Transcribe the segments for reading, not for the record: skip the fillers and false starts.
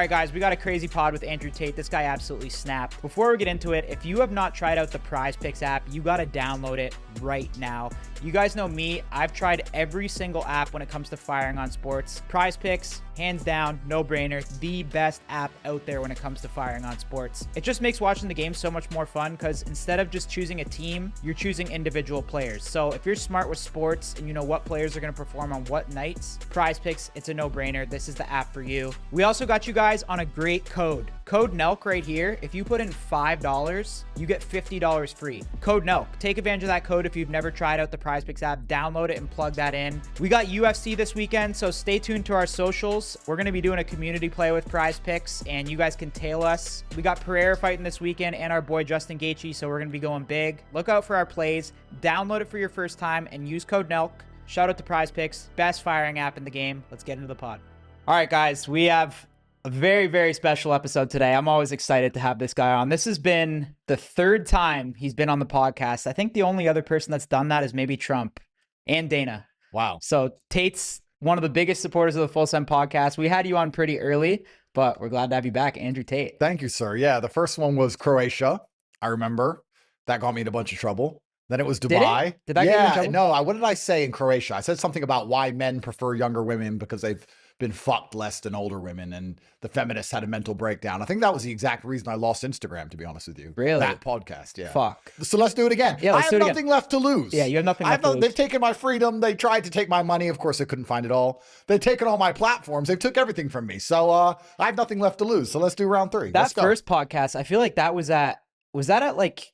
right, guys, we got a crazy pod with Andrew Tate. This guy absolutely snapped. Before we get into it, if you have not tried out the PrizePicks app, you got to download it right now. You guys know me. I've tried every single app when it comes to firing on sports. PrizePicks, hands down, no-brainer, the best app out there when it comes to firing on sports. It just makes watching the game so much more fun because instead of just choosing a team, you're choosing individual players. So if you're smart with sports and you know what players are going to perform on what nights, PrizePicks, it's a no-brainer. This is the app for you. We also got you guys on a great code. Code NELK right here. If you put in $5, you get $50 free. Code NELK. Take advantage of that code if you've never tried out the PrizePicks app. Download it and plug that in. We got UFC this weekend, so stay tuned to our socials. We're going to be doing a community play with PrizePicks, and you guys can tail us. We got Pereira fighting this weekend and our boy Justin Gaethje, so we're going to be going big. Look out for our plays. Download it for your first time and use code NELK. Shout out to PrizePicks, best firing app in the game. Let's get into the pod. All right, guys, we have a very, very special episode today. I'm always excited to have this guy on. This has been the third time he's been on the podcast. I think the only other person that's done that is maybe Trump and Dana. Wow. So Tate's one of the biggest supporters of the Full Send podcast. We had you on pretty early, but we're glad to have you back, Andrew Tate. Thank you, sir. Yeah, the first one was Croatia. I remember. That got me in a bunch of trouble. Then it was Dubai. Did that get you in trouble? No, what did I say in Croatia? I said something about why men prefer younger women because they've been fucked less than older women, and the feminists had a mental breakdown. I think that was the exact reason I lost Instagram, to be honest with you. Really? That podcast, yeah. Fuck. So let's do it again. Yeah, I have nothing left to lose. Yeah, you have nothing left to lose. They've taken my freedom. They tried to take my money. Of course, they couldn't find it all. They've taken all my platforms. They've took everything from me. So I have nothing left to lose. So let's do round three. That first podcast, I feel like that was that at like,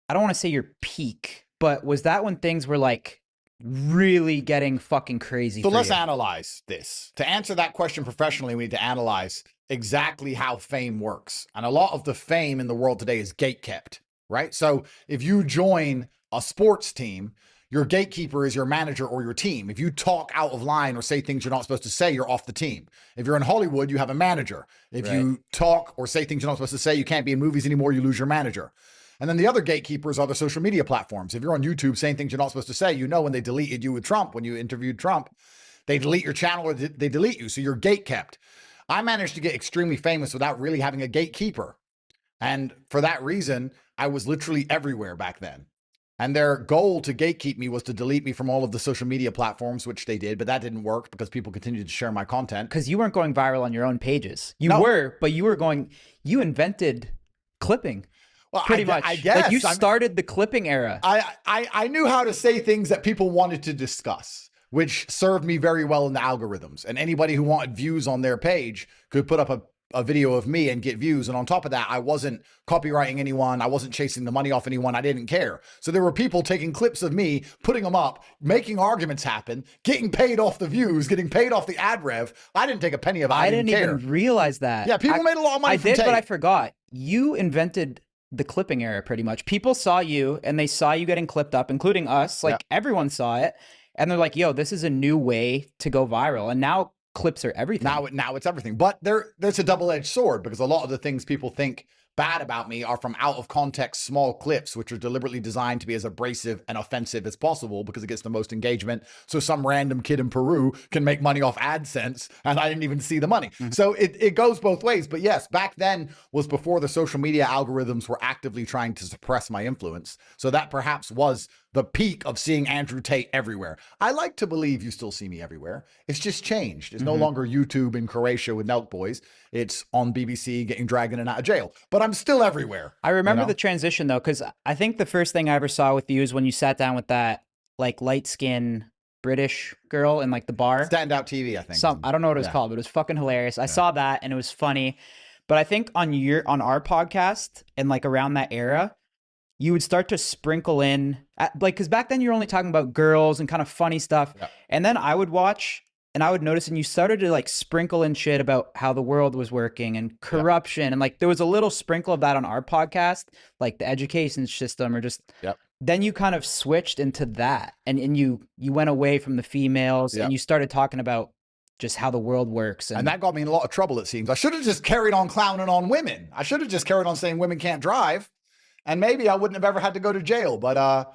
I don't want to say your peak, but was that when things were like really getting fucking crazy? So let's analyze this. To answer that question professionally, we need to analyze exactly how fame works. And a lot of the fame in the world today is gatekept, right? So if you join a sports team, your gatekeeper is your manager or your team. If you talk out of line or say things you're not supposed to say, you're off the team. If you're in Hollywood, you have a manager. If you talk or say things you're not supposed to say, you can't be in movies anymore, you lose your manager. And then the other gatekeepers are the social media platforms. If you're on YouTube saying things you're not supposed to say, you know when they deleted you with Trump, when you interviewed Trump, they delete your channel or they delete you. So you're gatekept. I managed to get extremely famous without really having a gatekeeper. And for that reason, I was literally everywhere back then. And their goal to gatekeep me was to delete me from all of the social media platforms, which they did, but that didn't work because people continued to share my content. Because you weren't going viral on your own pages. You invented clipping. Well, pretty much. I guess. Like you started the clipping era. I knew how to say things that people wanted to discuss, which served me very well in the algorithms. And anybody who wanted views on their page could put up a video of me and get views. And on top of that, I wasn't copywriting anyone. I wasn't chasing the money off anyone. I didn't care. So there were people taking clips of me, putting them up, making arguments happen, getting paid off the views, getting paid off the ad rev. I didn't take a penny of it. I didn't care. Even realize that. Yeah, people made a lot of money from Tate. But I forgot. You invented the clipping era pretty much. People saw you and they saw you getting clipped up, including us. Like everyone saw it. And they're like, yo, this is a new way to go viral. And now clips are everything. Now it's everything. But there's a double-edged sword because a lot of the things people think bad about me are from out of context small clips, which are deliberately designed to be as abrasive and offensive as possible because it gets the most engagement. So some random kid in Peru can make money off AdSense and I didn't even see the money. Mm-hmm. So it goes both ways. But yes, back then was before the social media algorithms were actively trying to suppress my influence. So that perhaps was the peak of seeing Andrew Tate everywhere. I like to believe you still see me everywhere. It's just changed. It's no longer YouTube in Croatia with Nelk Boys. It's on BBC getting dragged in and out of jail. But I'm still everywhere. I remember the transition though, because I think the first thing I ever saw with you is when you sat down with that like light skin British girl in like the bar. Standout TV, I think. I don't know what it was called, but it was fucking hilarious. I saw that and it was funny. But I think on our podcast and like around that era, you would start to sprinkle in, because back then you're only talking about girls and kind of funny stuff. Yeah. And then I would watch and I would notice, and you started to like sprinkle in shit about how the world was working and corruption. And like there was a little sprinkle of that on our podcast, like the education system or just, then you kind of switched into that. And you went away from the females and you started talking about just how the world works. And that got me in a lot of trouble, it seems. I should have just carried on clowning on women. I should have just carried on saying women can't drive. And maybe I wouldn't have ever had to go to jail, but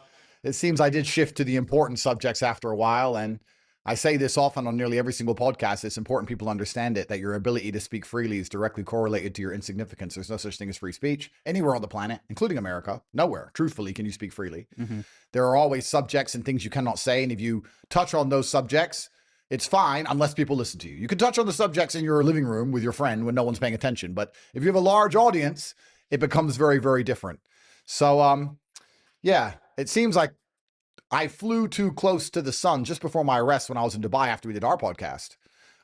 it seems I did shift to the important subjects after a while. And I say this often on nearly every single podcast. It's important people understand it, that your ability to speak freely is directly correlated to your insignificance. There's no such thing as free speech anywhere on the planet, including America. Nowhere, truthfully, can you speak freely. There are always subjects and things you cannot say. And if you touch on those subjects, it's fine unless people listen to you. You can touch on the subjects in your living room with your friend when no one's paying attention. But if you have a large audience, it becomes very, very different. So, yeah, it seems like I flew too close to the sun just before my arrest when I was in Dubai after we did our podcast.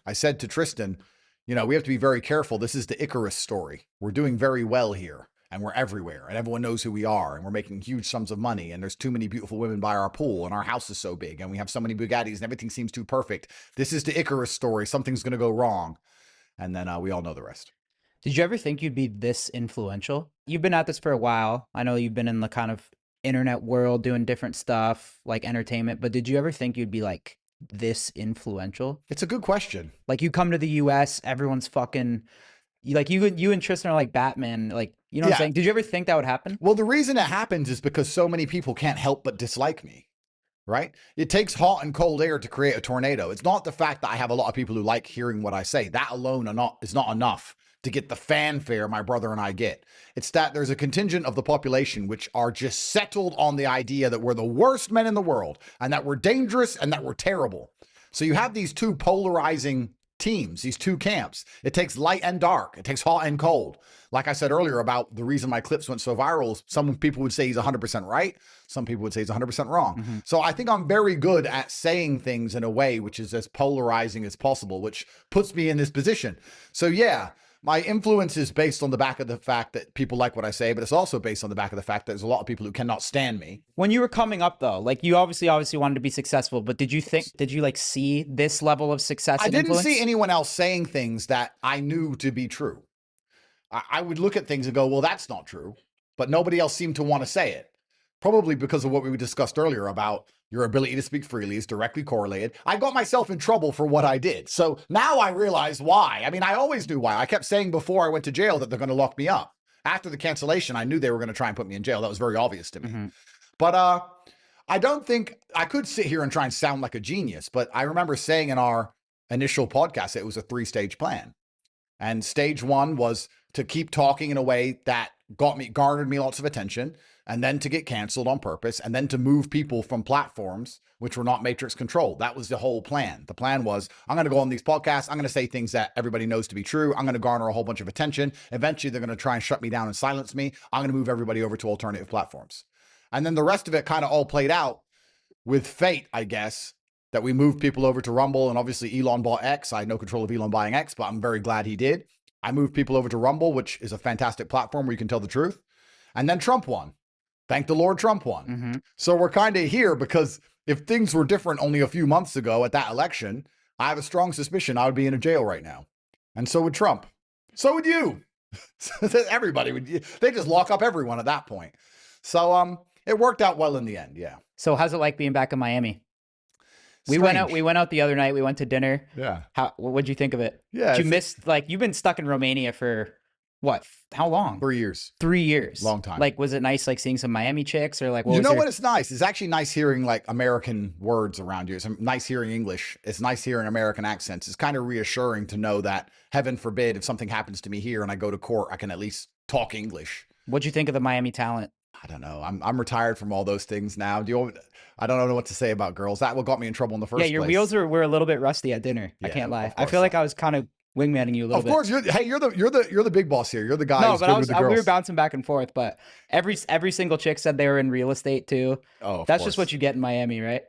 I said to Tristan, you know, we have to be very careful. This is the Icarus story. We're doing very well here and we're everywhere and everyone knows who we are and we're making huge sums of money and there's too many beautiful women by our pool and our house is so big and we have so many Bugattis and everything seems too perfect. This is the Icarus story. Something's going to go wrong. And then we all know the rest. Did you ever think you'd be this influential? You've been at this for a while. I know you've been in the kind of internet world doing different stuff like entertainment, but did you ever think you'd be like this influential? It's a good question. Like you come to the US, everyone's fucking you and Tristan are like Batman, like, you know what I'm saying? Did you ever think that would happen? Well, the reason it happens is because so many people can't help but dislike me, right? It takes hot and cold air to create a tornado. It's not the fact that I have a lot of people who like hearing what I say. That alone is not enough to get the fanfare my brother and I get. It's that there's a contingent of the population which are just settled on the idea that we're the worst men in the world and that we're dangerous and that we're terrible. So you have these two polarizing teams, these two camps. It takes light and dark. It takes hot and cold. Like I said earlier about the reason my clips went so viral, some people would say he's 100% right. Some people would say he's 100% wrong. So I think I'm very good at saying things in a way which is as polarizing as possible, which puts me in this position. So yeah, my influence is based on the back of the fact that people like what I say, but it's also based on the back of the fact that there's a lot of people who cannot stand me. When you were coming up though, like you obviously wanted to be successful, but did you like see this level of success? I didn't see anyone else saying things that I knew to be true. I would look at things and go, well, that's not true, but nobody else seemed to want to say it. Probably because of what we discussed earlier about your ability to speak freely is directly correlated. I got myself in trouble for what I did. So now I realize why. I mean, I always knew why. I kept saying before I went to jail that they're going to lock me up. After the cancellation, I knew they were going to try and put me in jail. That was very obvious to me. But I don't think I could sit here and try and sound like a genius, but I remember saying in our initial podcast, it was a 3-stage plan. And stage 1 was to keep talking in a way that garnered me lots of attention, and then to get canceled on purpose, and then to move people from platforms which were not matrix controlled. That was the whole plan. The plan was, I'm going to go on these podcasts. I'm going to say things that everybody knows to be true. I'm going to garner a whole bunch of attention. Eventually, they're going to try and shut me down and silence me. I'm going to move everybody over to alternative platforms. And then the rest of it kind of all played out with fate, I guess, that we moved people over to Rumble. And obviously, Elon bought X. I had no control of Elon buying X, but I'm very glad he did. I moved people over to Rumble, which is a fantastic platform where you can tell the truth. And then Trump won. Thank the Lord Trump won. So we're kind of here because if things were different only a few months ago at that election, I have a strong suspicion I would be in a jail right now. And so would Trump. So would you. Everybody would. They just lock up everyone at that point. So it worked out well in the end. Yeah. So how's it like being back in Miami? We went out the other night. We went to dinner. Yeah. What'd you think of it? Yeah. Did you miss, like, you've been stuck in Romania for what? How long? 3 years. 3 years. Long time. Like, was it nice, like, seeing some Miami chicks or like, what it's nice? It's actually nice hearing like American words around you. It's nice hearing English. It's nice hearing American accents. It's kind of reassuring to know that, heaven forbid, if something happens to me here and I go to court, I can at least talk English. What'd you think of the Miami talent? I don't know. I'm retired from all those things now. I don't know what to say about girls. That what got me in trouble in the first place. Yeah, your wheels were a little bit rusty at dinner. Yeah, I can't lie. I feel like I was kind of wingmanning you a little bit. Of course, you're the big boss here. You're the guy. No, but we were bouncing back and forth. But every single chick said they were in real estate too. Oh, that's just what you get in Miami, right?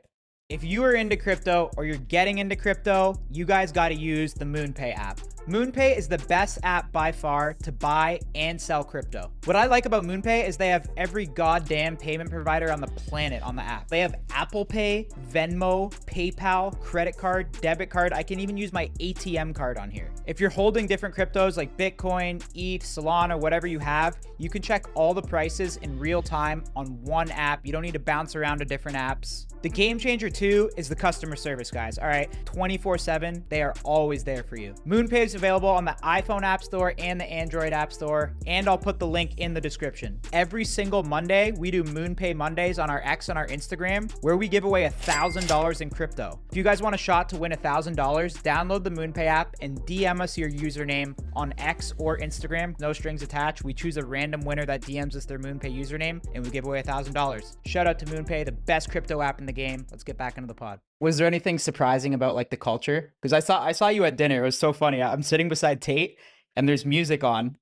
If you are into crypto or you're getting into crypto, you guys got to use the MoonPay app. MoonPay is the best app by far to buy and sell crypto. What I like about MoonPay is they have every goddamn payment provider on the planet on the app. They have Apple Pay, Venmo, PayPal, credit card, debit card. I can even use my ATM card on here. If you're holding different cryptos like Bitcoin, ETH, Solana, whatever you have, you can check all the prices in real time on one app. You don't need to bounce around to different apps. The game changer too is the customer service, guys. All right, 24/7, they are always there for you. MoonPay is is available on the iPhone App Store and the Android App Store, and I'll put the link in the description. Every single Monday, we do MoonPay Mondays on our X and our Instagram, where we give away $1,000 in crypto. If you guys want a shot to win $1,000, download the MoonPay app and DM us your username on X or Instagram. No strings attached. We choose a random winner that DMs us their MoonPay username, and we give away $1,000. Shout out to MoonPay, the best crypto app in the game. Let's get back into the pod. Was there anything surprising about like the culture? Because I saw you at dinner. It was so funny. I'm sitting beside Tate, and there's music on,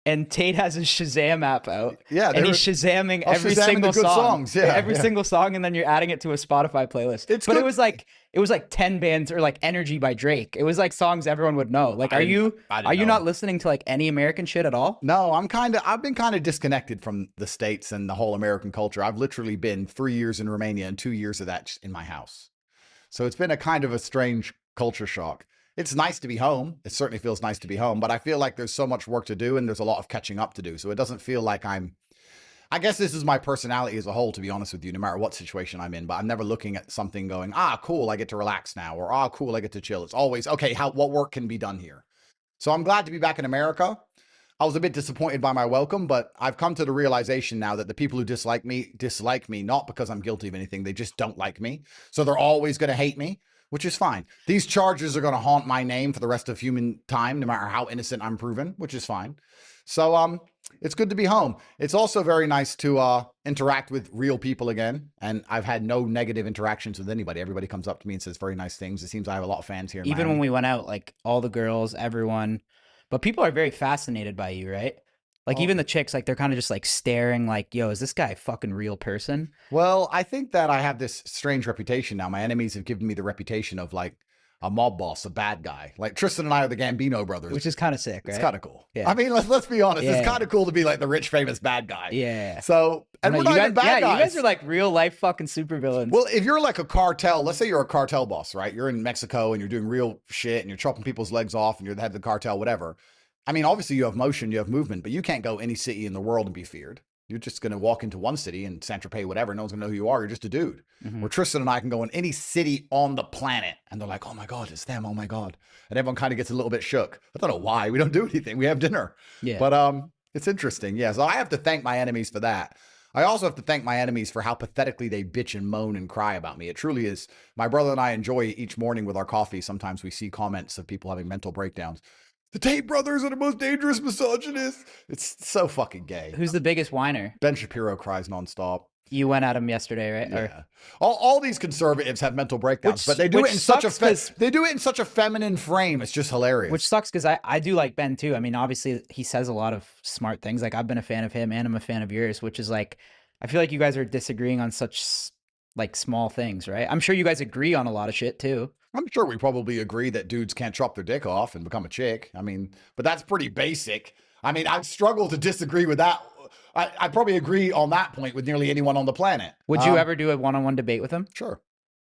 and Tate has his Shazam app out. Yeah, and he's Shazamming every single good song. songs. Yeah, every single song, and then you're adding it to a Spotify playlist. It's but good. it was like 10 bands, or like Energy by Drake. It was like songs everyone would know. Like, are you not listening to like any American shit at all? No, I've been kind of disconnected from the States and the whole American culture. I've literally been 3 years in Romania and 2 years of that in my house. So it's been a kind of a strange culture shock. It's nice to be home. It certainly feels nice to be home, but I feel like there's so much work to do and there's a lot of catching up to do. So it doesn't feel like I guess this is my personality as a whole, to be honest with you, no matter what situation I'm in, but I'm never looking at something going, cool, I get to relax now, or cool, I get to chill. It's always, okay, what work can be done here? So I'm glad to be back in America. I was a bit disappointed by my welcome, but I've come to the realization now that the people who dislike me not because I'm guilty of anything. They just don't like me. So they're always going to hate me, which is fine. These charges are going to haunt my name for the rest of human time, no matter how innocent I'm proven, which is fine. So it's good to be home. It's also very nice to interact with real people again. And I've had no negative interactions with anybody. Everybody comes up to me and says very nice things. It seems I have a lot of fans here in Even Miami. when we went out, like all the girls, everyone. But people are very fascinated by you, right? Like even the chicks, like they're kind of just like staring like, yo, is this guy a fucking real person? Well, I think that I have this strange reputation now. My enemies have given me the reputation of like a mob boss, a bad guy. Like Tristan and I are the Gambino brothers. Which is kind of sick, right? It's kind of cool. Yeah. I mean, let's be honest. Yeah. It's kind of cool to be like the rich, famous bad guy. Yeah. So, and we're not even bad guys. You guys are like real life fucking supervillains. Well, if you're like a cartel, let's say you're a cartel boss, right? You're in Mexico and you're doing real shit and you're chopping people's legs off and you're the head of the cartel, whatever. I mean, obviously you have motion, you have movement, but you can't go any city in the world and be feared. You're just going to walk into one city in Saint-Tropez, whatever. No one's going to know who you are. You're just a dude. Mm-hmm. Where Tristan and I can go in any city on the planet and they're like, oh my God, it's them. Oh my God. And everyone kind of gets a little bit shook. I don't know why. We don't do anything. We have dinner. Yeah. But it's interesting. Yeah. So I have to thank my enemies for that. I also have to thank my enemies for how pathetically they bitch and moan and cry about me. It truly is. My brother and I enjoy each morning with our coffee. Sometimes we see comments of people having mental breakdowns. The Tate brothers are the most dangerous misogynists. It's so fucking gay. Who's the biggest whiner? Ben Shapiro cries nonstop. You went at him yesterday, right? Yeah. All these conservatives have mental breakdowns, but they do it in such a feminine frame. It's just hilarious. Which sucks because I do like Ben too. I mean, obviously he says a lot of smart things. Like I've been a fan of him and I'm a fan of yours, which is like, I feel like you guys are disagreeing on such like small things, right? I'm sure you guys agree on a lot of shit too. I'm sure we probably agree that dudes can't chop their dick off and become a chick. I mean, but that's pretty basic. I mean, I struggle to disagree with that. I probably agree on that point with nearly anyone on the planet. Would you ever do a one-on-one debate with him? Sure.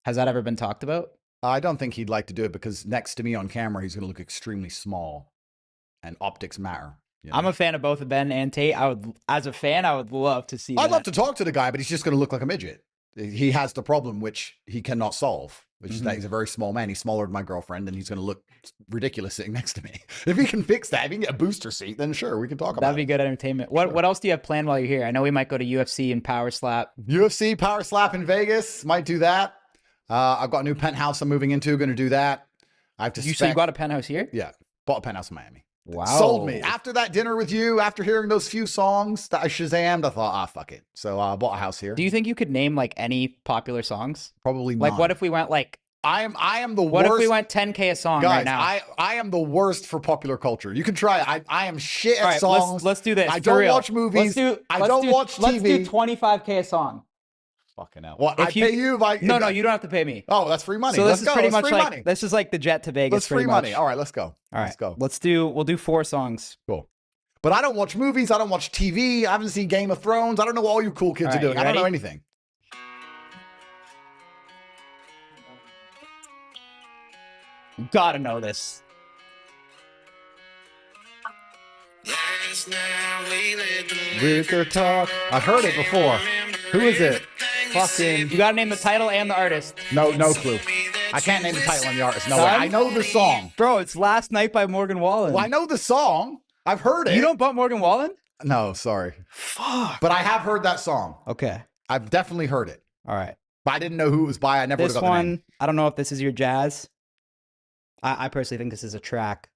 Has that ever been talked about? I don't think he'd like to do it because next to me on camera, he's going to look extremely small and optics matter. You know? I'm a fan of both Ben and Tate. As a fan, I would love to see I'd love to talk to the guy, but he's just going to look like a midget. He has the problem which he cannot solve, which is that he's a very small man. He's smaller than my girlfriend, and he's going to look ridiculous sitting next to me. If he can fix that, if he can get a booster seat, then sure, we can talk about it. That'd be good entertainment. What else do you have planned while you're here? I know we might go to UFC and Power Slap. UFC, Power Slap in Vegas. Might do that. I've got a new penthouse I'm moving into. Going to do that. I have to. So you got a penthouse here? Yeah, bought a penthouse in Miami. Wow. Sold me. After that dinner with you, after hearing those few songs that I Shazammed, I thought, fuck it. So I bought a house here. Do you think you could name like any popular songs? Probably not. Like what if we went like, I am the worst. What if we went 10K a song guys, right now? I am the worst for popular culture. You can try. I am shit at songs. Let's do this. I don't watch movies. I don't watch TV. Let's do 25K a song. Fucking hell. Well, I pay you if I... No, you don't have to pay me. Oh, that's free money. So let's this go. is pretty That's much free like money. this is like the jet to Vegas. That's free money. All right, let's go. All right, let's go. We'll do 4 songs. Cool. But I don't watch movies. I don't watch TV. I haven't seen Game of Thrones. I don't know what all you cool kids are doing. I don't know anything. You gotta know this. Liquor talk. I've heard it before. Who is it? Fucking. You gotta name the title and the artist. No clue. I can't name the title and the artist. No way. I know the song. Bro, it's Last Night by Morgan Wallen. Well, I know the song. I've heard it. You don't bump Morgan Wallen? No, sorry. Fuck. But I have heard that song. Okay. I've definitely heard it. All right. But I didn't know who it was by. I never would have got the name. I don't know if this is your jazz. I personally think this is a track.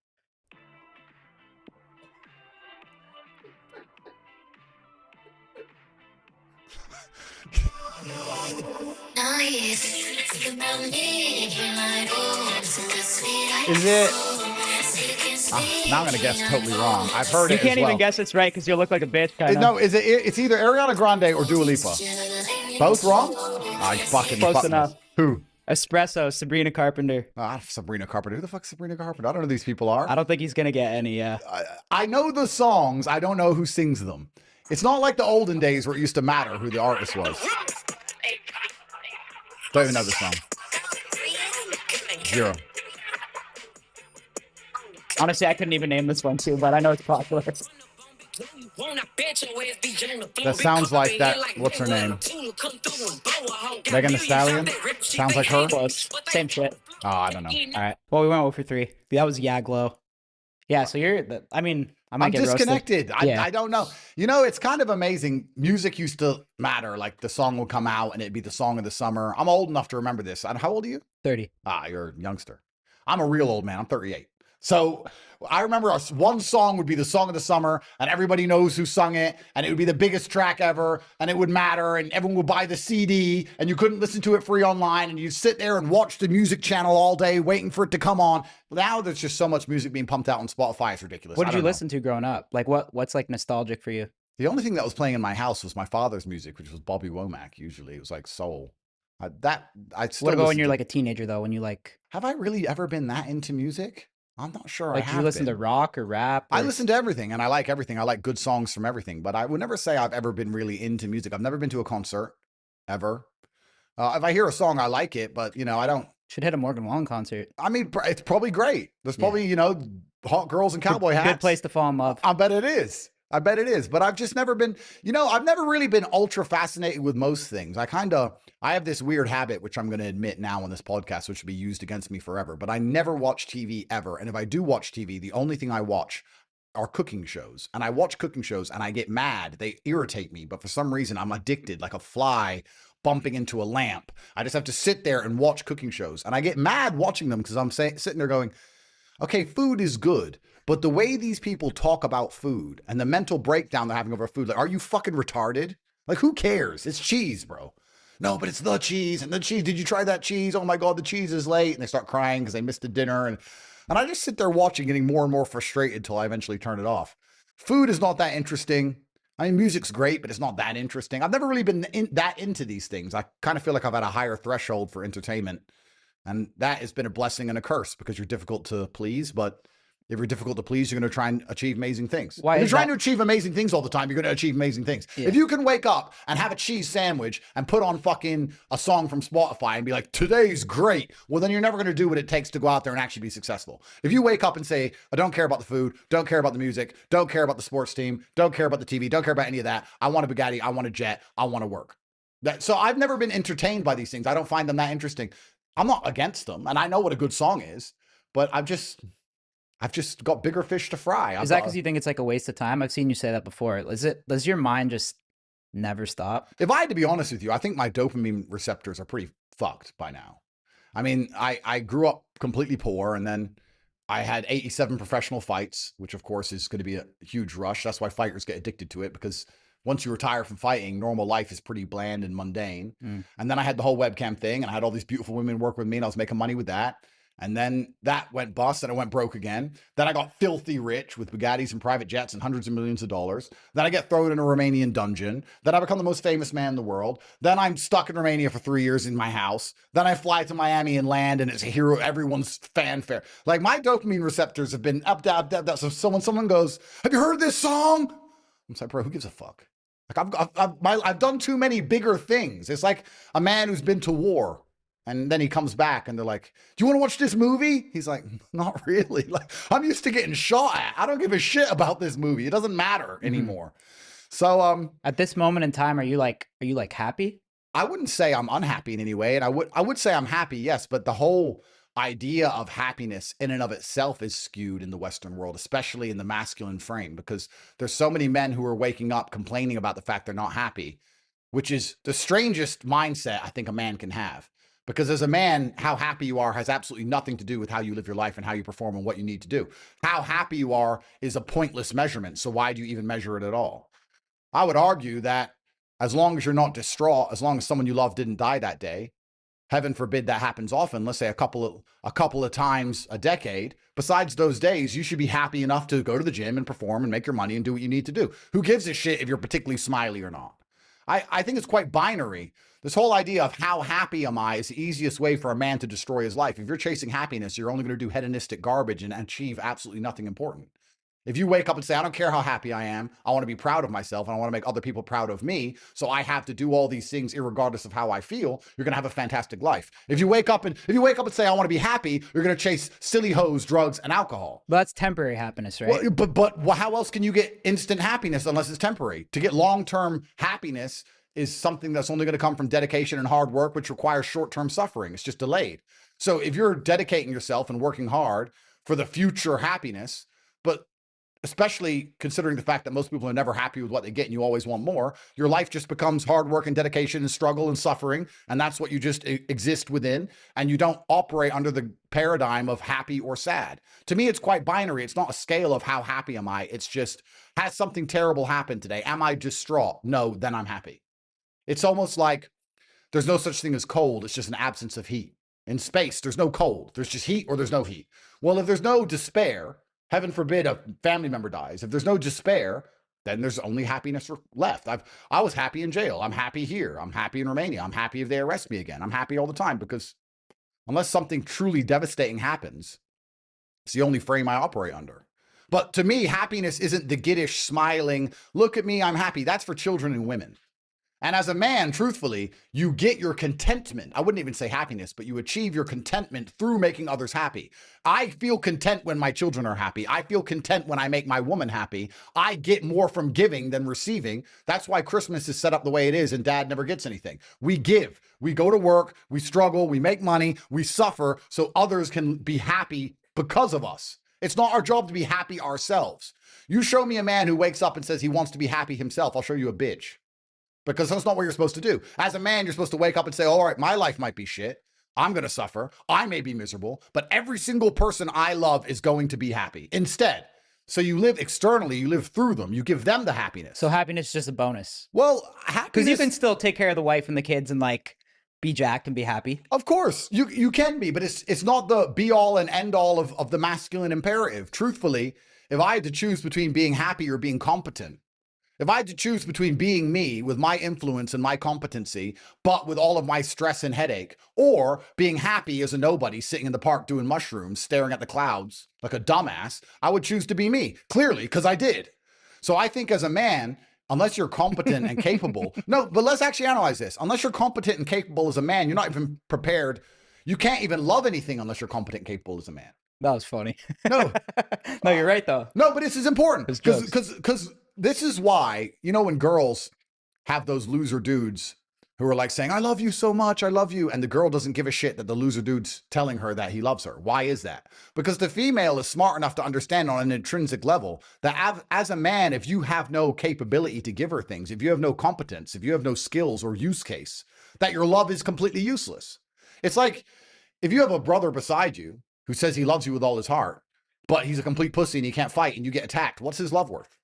Is it? Now I'm gonna guess totally wrong. I've heard it. You can't even guess it's right because you look like a bitch. Kinda. No, is it? It's either Ariana Grande or Dua Lipa. Both wrong? I fucking close enough. Who? Espresso, Sabrina Carpenter. Sabrina Carpenter. Who the fuck's Sabrina Carpenter? I don't know who these people are. I don't think he's gonna get any. Yeah. I know the songs. I don't know who sings them. It's not like the olden days where it used to matter who the artist was. Don't even know the song. Zero. Honestly, I couldn't even name this one too, but I know it's popular. That sounds like that. What's her name? Megan Thee Stallion? Sounds like her? Close. Same shit. Oh, I don't know. All right. Well, we went 0 for 3. That was Yaglo. Yeah, so I might get disconnected. Yeah. I don't know. You know, it's kind of amazing. Music used to matter. Like the song would come out and it'd be the song of the summer. I'm old enough to remember this. How old are you? 30. You're a youngster. I'm a real old man. I'm 38. So I remember one song would be the song of the summer and everybody knows who sung it and it would be the biggest track ever and it would matter and everyone would buy the CD and you couldn't listen to it free online and you'd sit there and watch the music channel all day waiting for it to come on. Now there's just so much music being pumped out on Spotify. It's ridiculous. What did you listen to growing up? Like what's like nostalgic for you? The only thing that was playing in my house was my father's music, which was Bobby Womack. Usually it was like soul. What about when you're like a teenager though? When you like, have I really ever been that into music? I'm not sure. Like, do you listen to rock or rap? I listen to everything, and I like everything. I like good songs from everything, but I would never say I've ever been really into music. I've never been to a concert, ever. If I hear a song, I like it, but, you know, I don't. Should hit a Morgan Wallen concert. I mean, it's probably great. There's probably, you know, hot girls and cowboy hats. Good place to fall in love. I bet it is. But I've just never been, you know, I've never really been ultra fascinated with most things. I have this weird habit, which I'm going to admit now on this podcast, which will be used against me forever, but I never watch TV ever. And if I do watch TV, the only thing I watch are cooking shows. And I watch cooking shows and I get mad. They irritate me, but for some reason I'm addicted like a fly bumping into a lamp. I just have to sit there and watch cooking shows. And I get mad watching them because I'm sitting there going, okay, food is good. But the way these people talk about food and the mental breakdown they're having over food, like, are you fucking retarded? Like, who cares? It's cheese, bro. No, but it's the cheese and the cheese. Did you try that cheese? Oh my God, the cheese is late. And they start crying because they missed the dinner. And I just sit there watching, getting more and more frustrated until I eventually turn it off. Food is not that interesting. I mean, music's great, but it's not that interesting. I've never really been that into these things. I kind of feel like I've had a higher threshold for entertainment. And that has been a blessing and a curse because you're difficult to please. But if you're difficult to please, you're going to try and achieve amazing things. If you're trying to achieve amazing things all the time, you're going to achieve amazing things. Yeah. If you can wake up and have a cheese sandwich and put on fucking a song from Spotify and be like, today's great, well, then you're never going to do what it takes to go out there and actually be successful. If you wake up and say, I don't care about the food, don't care about the music, don't care about the sports team, don't care about the TV, don't care about any of that. I want a Bugatti, I want a jet, I want to work. So I've never been entertained by these things. I don't find them that interesting. I'm not against them. And I know what a good song is, but I've just got bigger fish to fry. Is that because you think it's like a waste of time? I've seen you say that before. Does your mind just never stop? If I had to be honest with you, I think my dopamine receptors are pretty fucked by now. I mean, I grew up completely poor and then I had 87 professional fights, which of course is going to be a huge rush. That's why fighters get addicted to it, because once you retire from fighting, normal life is pretty bland and mundane. And then I had the whole webcam thing and I had all these beautiful women work with me and I was making money with that. And then that went bust and I went broke again. Then I got filthy rich with Bugattis and private jets and hundreds of millions of dollars. Then I get thrown in a Romanian dungeon. Then I become the most famous man in the world. Then I'm stuck in Romania for 3 years in my house. Then I fly to Miami and land and it's a hero, everyone's fanfare. Like my dopamine receptors have been up, down, down, down. So someone goes, have you heard this song? I'm like, bro, who gives a fuck? Like I've done too many bigger things. It's like a man who's been to war. And then he comes back and they're like, do you want to watch this movie? He's like, not really. Like, I'm used to getting shot at. I don't give a shit about this movie. It doesn't matter anymore. So, at this moment in time, are you like happy? I wouldn't say I'm unhappy in any way. And I would say I'm happy, yes, but the whole idea of happiness in and of itself is skewed in the Western world, especially in the masculine frame, because there's so many men who are waking up complaining about the fact they're not happy, which is the strangest mindset I think a man can have. Because as a man, how happy you are has absolutely nothing to do with how you live your life and how you perform and what you need to do. How happy you are is a pointless measurement. So why do you even measure it at all? I would argue that as long as you're not distraught, as long as someone you love didn't die that day, heaven forbid that happens often, let's say a couple of times a decade, besides those days, you should be happy enough to go to the gym and perform and make your money and do what you need to do. Who gives a shit if you're particularly smiley or not? I think it's quite binary. This whole idea of how happy am I is the easiest way for a man to destroy his life. If you're chasing happiness, you're only going to do hedonistic garbage and achieve absolutely nothing important. If you wake up and say, I don't care how happy I am, I want to be proud of myself and I want to make other people proud of me, so I have to do all these things irregardless of how I feel, you're going to have a fantastic life. If you wake up and say, I want to be happy, you're going to chase silly hoes, drugs, and alcohol. But that's temporary happiness, right? Well, but how else can you get instant happiness unless it's temporary? To get long-term happiness is something that's only going to come from dedication and hard work, which requires short-term suffering. It's just delayed. So if you're dedicating yourself and working hard for the future happiness, but especially considering the fact that most people are never happy with what they get and you always want more, your life just becomes hard work and dedication and struggle and suffering. And that's what you just exist within. And you don't operate under the paradigm of happy or sad. To me, it's quite binary. It's not a scale of how happy am I. It's just, has something terrible happened today? Am I distraught? No, then I'm happy. It's almost like there's no such thing as cold. It's just an absence of heat. In space, there's no cold. There's just heat or there's no heat. Well, if there's no despair, heaven forbid a family member dies, if there's no despair, then there's only happiness left. I was happy in jail. I'm happy here. I'm happy in Romania. I'm happy if they arrest me again. I'm happy all the time because unless something truly devastating happens, it's the only frame I operate under. But to me, happiness isn't the giddish, smiling, look at me, I'm happy. That's for children and women. And as a man, truthfully, you get your contentment. I wouldn't even say happiness, but you achieve your contentment through making others happy. I feel content when my children are happy. I feel content when I make my woman happy. I get more from giving than receiving. That's why Christmas is set up the way it is and dad never gets anything. We give. We go to work. We struggle. We make money. We suffer so others can be happy because of us. It's not our job to be happy ourselves. You show me a man who wakes up and says he wants to be happy himself, I'll show you a bitch. Because that's not what you're supposed to do. As a man, you're supposed to wake up and say, all right, my life might be shit. I'm going to suffer. I may be miserable, but every single person I love is going to be happy instead. So you live externally, you live through them, you give them the happiness. So happiness is just a bonus. Well, happiness, because you can still take care of the wife and the kids and like be jacked and be happy. Of course, you can be, but it's not the be all and end all of the masculine imperative. Truthfully, if I had to choose between being happy or being competent, if I had to choose between being me with my influence and my competency, but with all of my stress and headache, or being happy as a nobody sitting in the park doing mushrooms, staring at the clouds like a dumbass, I would choose to be me, clearly, because I did. So I think as a man, unless you're competent and capable, no, but let's actually analyze this. Unless you're competent and capable as a man, you're not even prepared. You can't even love anything unless you're competent and capable as a man. That was funny. No. No, you're right, though. No, but this is important because this is why, you know, when girls have those loser dudes who are like saying, I love you so much, I love you. And the girl doesn't give a shit that the loser dude's telling her that he loves her. Why is that? Because the female is smart enough to understand on an intrinsic level that as a man, if you have no capability to give her things, if you have no competence, if you have no skills or use case, that your love is completely useless. It's like if you have a brother beside you who says he loves you with all his heart, but he's a complete pussy and he can't fight and you get attacked, what's his love worth?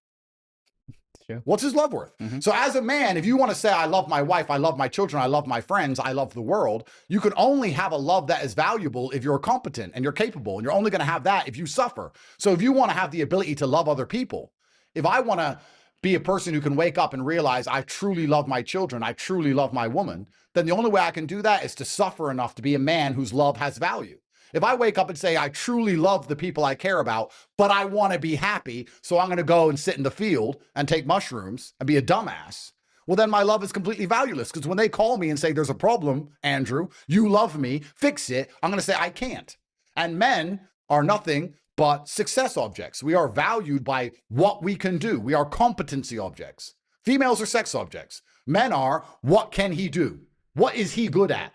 True. What's his love worth? Mm-hmm. So as a man, if you want to say, I love my wife, I love my children, I love my friends, I love the world, you can only have a love that is valuable if you're competent and you're capable. And you're only going to have that if you suffer. So if you want to have the ability to love other people, if I want to be a person who can wake up and realize I truly love my children, I truly love my woman, then the only way I can do that is to suffer enough to be a man whose love has value. If I wake up and say, I truly love the people I care about, but I want to be happy, so I'm going to go and sit in the field and take mushrooms and be a dumbass, well, then my love is completely valueless. Because when they call me and say, there's a problem, Andrew, you love me, fix it, I'm going to say, I can't. And men are nothing but success objects. We are valued by what we can do. We are competency objects. Females are sex objects. Men are, what can he do? What is he good at?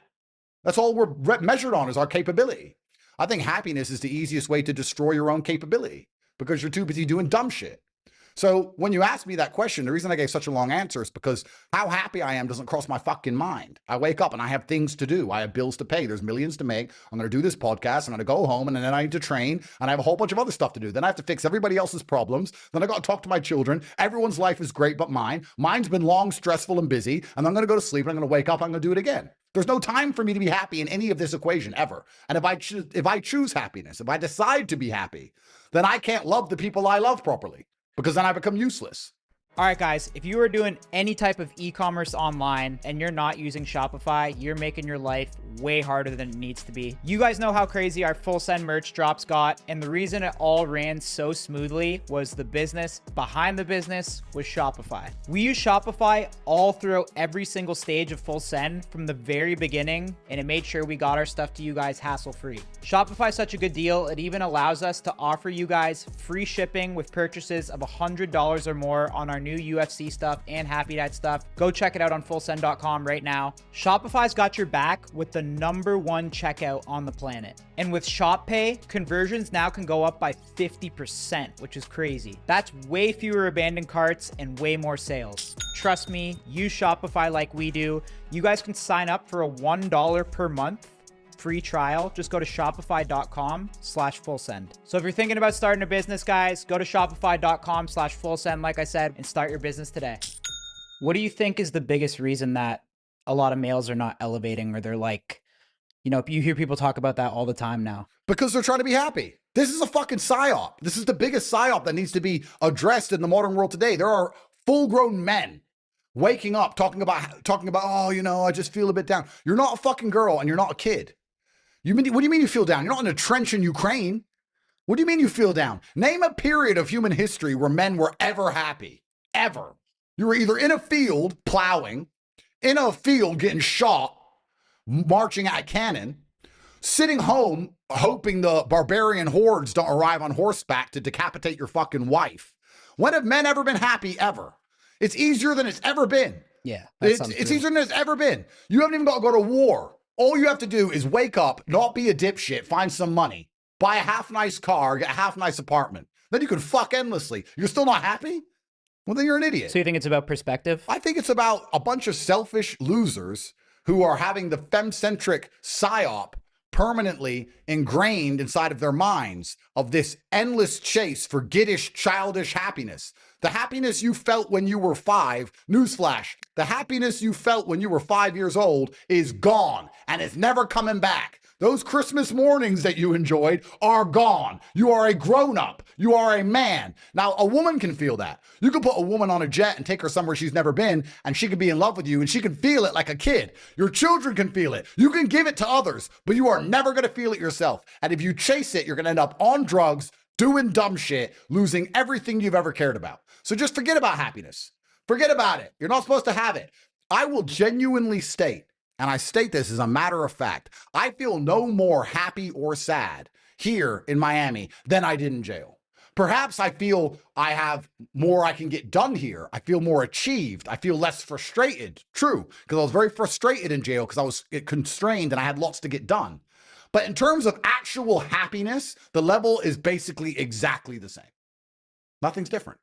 That's all we're measured on, is our capability. I think happiness is the easiest way to destroy your own capability because you're too busy doing dumb shit. So when you ask me that question, the reason I gave such a long answer is because how happy I am doesn't cross my fucking mind. I wake up and I have things to do. I have bills to pay. There's millions to make. I'm going to do this podcast. I'm going to go home, and then I need to train, and I have a whole bunch of other stuff to do. Then I have to fix everybody else's problems. Then I got to talk to my children. Everyone's life is great but mine. Mine's been long, stressful, and busy. And I'm going to go to sleep, and I'm going to wake up. I'm going to do it again. There's no time for me to be happy in any of this equation ever. And if I choose happiness, if I decide to be happy, then I can't love the people I love properly, because then I become useless. All right, guys, if you are doing any type of e-commerce online and you're not using Shopify, you're making your life way harder than it needs to be. You guys know how crazy our full send merch drops got, and the reason it all ran so smoothly was the business behind the business was Shopify. We use Shopify all throughout every single stage of full send from the very beginning, and it made sure we got our stuff to you guys hassle-free. Shopify is such a good deal, it even allows us to offer you guys free shipping with purchases of $100 or more on our new UFC stuff and Happy Dad stuff. Go check it out on fullsend.com right now. Shopify's got your back with the #1 checkout on the planet. And with ShopPay, conversions now can go up by 50%, which is crazy. That's way fewer abandoned carts and way more sales. Trust me, use Shopify like we do. You guys can sign up for a $1 per month free trial. Just go to shopify.com/fullsend. So if you're thinking about starting a business, guys, go to shopify.com/fullsend, like I said, and start your business today. What do you think is the biggest reason that a lot of males are not elevating, or they're like, you know, you hear people talk about that all the time now? Because they're trying to be happy. This is a fucking psyop. This is the biggest psyop that needs to be addressed in the modern world today. There are full-grown men waking up talking about, oh, you know, I just feel a bit down. You're not a fucking girl and you're not a kid. What do you mean you feel down? You're not in a trench in Ukraine. What do you mean you feel down? Name a period of human history where men were ever happy. Ever. You were either in a field plowing, in a field getting shot, marching at cannon, sitting home hoping the barbarian hordes don't arrive on horseback to decapitate your fucking wife. When have men ever been happy ever? It's easier than it's ever been. Yeah. It's easier than it's ever been. You haven't even got to go to war. All you have to do is wake up, not be a dipshit, find some money, buy a half-nice car, get a half-nice apartment. Then you can fuck endlessly. You're still not happy? Well, then you're an idiot. So you think it's about perspective? I think it's about a bunch of selfish losers who are having the fem-centric psyop permanently ingrained inside of their minds of this endless chase for giddish, childish happiness. The happiness you felt when you were 5, newsflash, the happiness you felt when you were 5 years old is gone and it's never coming back. Those Christmas mornings that you enjoyed are gone. You are a grown-up. You are a man. Now, a woman can feel that. You can put a woman on a jet and take her somewhere she's never been, and she can be in love with you, and she can feel it like a kid. Your children can feel it. You can give it to others, but you are never going to feel it yourself. And if you chase it, you're going to end up on drugs, doing dumb shit, losing everything you've ever cared about. So just forget about happiness. Forget about it. You're not supposed to have it. I will genuinely state, and I state this as a matter of fact, I feel no more happy or sad here in Miami than I did in jail. Perhaps I feel I have more I can get done here. I feel more achieved. I feel less frustrated. True, because I was very frustrated in jail because I was constrained and I had lots to get done. But in terms of actual happiness, the level is basically exactly the same. Nothing's different.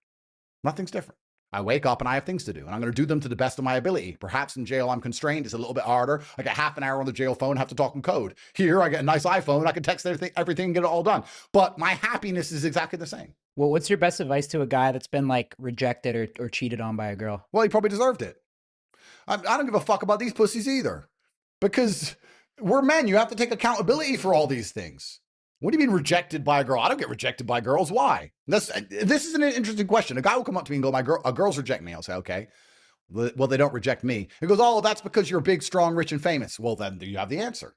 Nothing's different. I wake up and I have things to do, and I'm going to do them to the best of my ability. Perhaps in jail, I'm constrained. It's a little bit harder. I get half an hour on the jail phone, have to talk in code. Here, I get a nice iPhone. I can text everything and get it all done. But my happiness is exactly the same. Well, what's your best advice to a guy that's been like rejected or cheated on by a girl? Well, he probably deserved it. I don't give a fuck about these pussies either, because we're men. You have to take accountability for all these things. What do you mean rejected by a girl? I don't get rejected by girls. Why? This is an interesting question. A guy will come up to me and go, a girls reject me. I'll say, okay. Well, they don't reject me. He goes, oh, that's because you're big, strong, rich, and famous. Well, then you have the answer.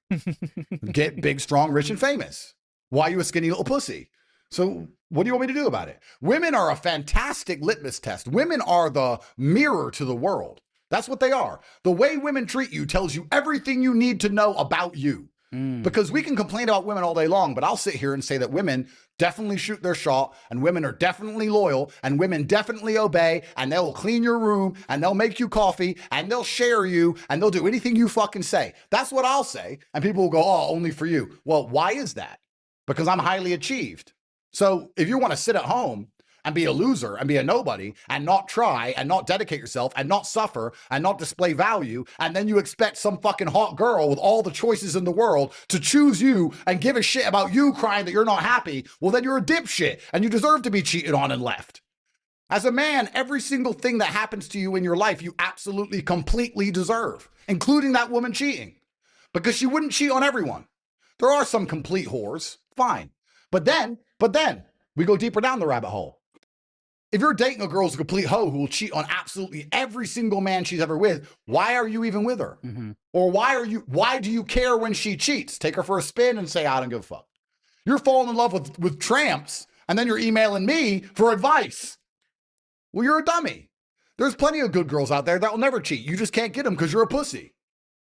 Get big, strong, rich, and famous. Why are you a skinny little pussy? So what do you want me to do about it? Women are a fantastic litmus test. Women are the mirror to the world. That's what they are. The way women treat you tells you everything you need to know about you. Because we can complain about women all day long, but I'll sit here and say that women definitely shoot their shot, and women are definitely loyal, and women definitely obey, and they'll clean your room, and they'll make you coffee, and they'll share you, and they'll do anything you fucking say. That's what I'll say. And people will go, oh, only for you. Well, why is that? Because I'm highly achieved. So if you want to sit at home and be a loser and be a nobody and not try and not dedicate yourself and not suffer and not display value, and then you expect some fucking hot girl with all the choices in the world to choose you and give a shit about you crying that you're not happy, well, then you're a dipshit and you deserve to be cheated on and left. As a man, every single thing that happens to you in your life, you absolutely, completely deserve, including that woman cheating, because she wouldn't cheat on everyone. There are some complete whores, fine. But then we go deeper down the rabbit hole. If you're dating a girl who's a complete hoe who will cheat on absolutely every single man she's ever with, why are you even with her? Or why do you care when she cheats? Take her for a spin and say, I don't give a fuck. You're falling in love with tramps, and then you're emailing me for advice. Well, you're a dummy. There's plenty of good girls out there that will never cheat. You just can't get them because you're a pussy,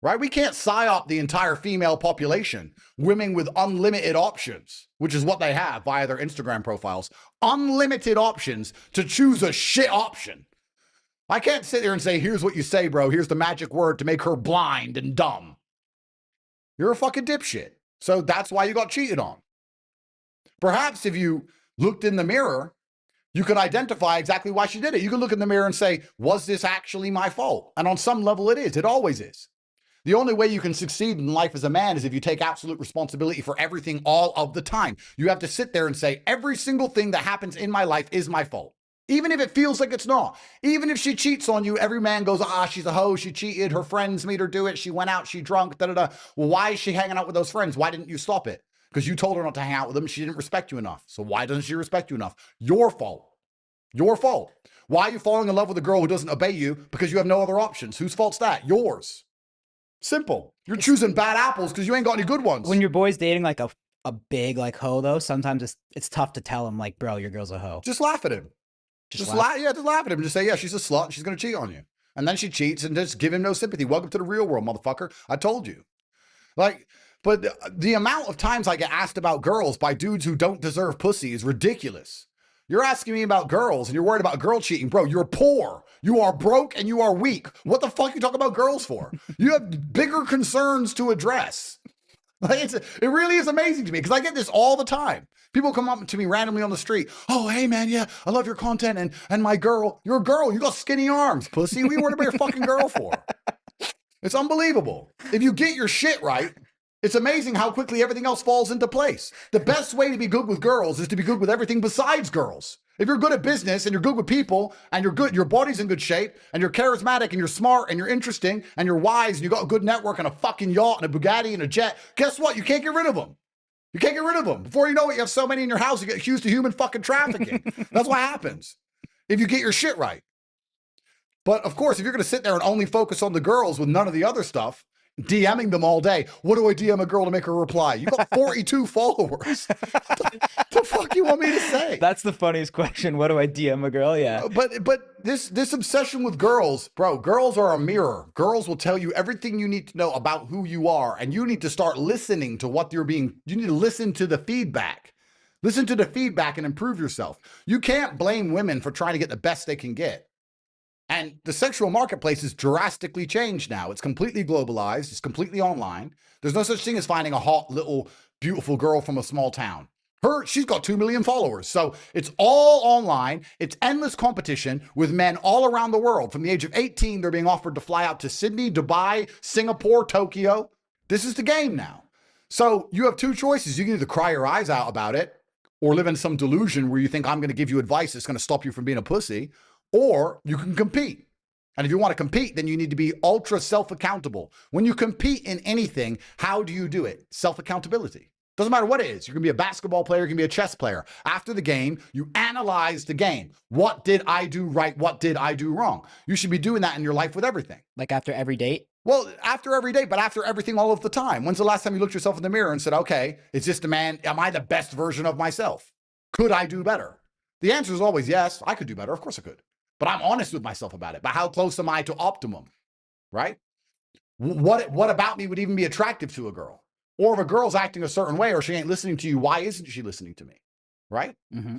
right? We can't psyop the entire female population, women with unlimited options, which is what they have via their Instagram profiles. Unlimited options to choose a shit option. I can't sit there and say, here's what you say, bro. Here's the magic word to make her blind and dumb. You're a fucking dipshit. So that's why you got cheated on. Perhaps if you looked in the mirror, you could identify exactly why she did it. You could look in the mirror and say, was this actually my fault? And on some level it is. It always is. The only way you can succeed in life as a man is if you take absolute responsibility for everything all of the time. You have to sit there and say, every single thing that happens in my life is my fault. Even if it feels like it's not. Even if she cheats on you, every man goes, she's a hoe, she cheated, her friends made her do it, she went out, she drunk, da-da-da. Well, why is she hanging out with those friends? Why didn't you stop it? Because you told her not to hang out with them, she didn't respect you enough. So why doesn't she respect you enough? Your fault. Your fault. Why are you falling in love with a girl who doesn't obey you? Because you have no other options. Whose fault's that? Yours. Simple. You're choosing bad apples because you ain't got any good ones. When your boy's dating like a big like hoe though, sometimes it's tough to tell him like, bro, your girl's a hoe. Just laugh at him. Just laugh at him. Just say, yeah, she's a slut. She's going to cheat on you. And then she cheats and just give him no sympathy. Welcome to the real world, motherfucker. I told you. Like, but the amount of times I get asked about girls by dudes who don't deserve pussy is ridiculous. You're asking me about girls and you're worried about girl cheating. Bro, you're poor. You are broke and you are weak. What the fuck are you talking about girls for? You have bigger concerns to address. Like it really is amazing to me because I get this all the time. People come up to me randomly on the street. Oh, hey man, yeah, I love your content and my girl. You're a girl. You got skinny arms, pussy. What are you worried about your fucking girl for? It's unbelievable. If you get your shit right, it's amazing how quickly everything else falls into place. The best way to be good with girls is to be good with everything besides girls. If you're good at business and you're good with people and you're good, your body's in good shape and you're charismatic and you're smart and you're interesting and you're wise and you got a good network and a fucking yacht and a Bugatti and a jet, guess what? You can't get rid of them. You can't get rid of them. Before you know it, you have so many in your house, you get accused of human fucking trafficking. That's what happens if you get your shit right. But of course, if you're going to sit there and only focus on the girls with none of the other stuff, DMing them all day. What do I DM a girl to make her reply? You got 42 followers. The fuck you want me to say? That's the funniest question. What do I DM a girl? Yeah. But this obsession with girls, bro, girls are a mirror. Girls will tell you everything you need to know about who you are. And you need to start listening to what you need to listen to the feedback. Listen to the feedback and improve yourself. You can't blame women for trying to get the best they can get. And the sexual marketplace is drastically changed now. It's completely globalized. It's completely online. There's no such thing as finding a hot, little, beautiful girl from a small town. She's got 2 million followers. So it's all online. It's endless competition with men all around the world. From the age of 18, they're being offered to fly out to Sydney, Dubai, Singapore, Tokyo. This is the game now. So you have two choices. You can either cry your eyes out about it or live in some delusion where you think I'm going to give you advice that's going to stop you from being a pussy. Or you can compete. And if you want to compete, then you need to be ultra self-accountable. When you compete in anything, how do you do it? Self-accountability. Doesn't matter what it is. You can be a basketball player, you can be a chess player. After the game, you analyze the game. What did I do right? What did I do wrong? You should be doing that in your life with everything. Like after every date? Well, after every date, but after everything all of the time. When's the last time you looked yourself in the mirror and said, okay, is this the man? Am I the best version of myself? Could I do better? The answer is always yes, I could do better. Of course I could. But I'm honest with myself about it. But how close am I to optimum, right? What about me would even be attractive to a girl? Or if a girl's acting a certain way or she ain't listening to you, why isn't she listening to me? Right? Mm-hmm.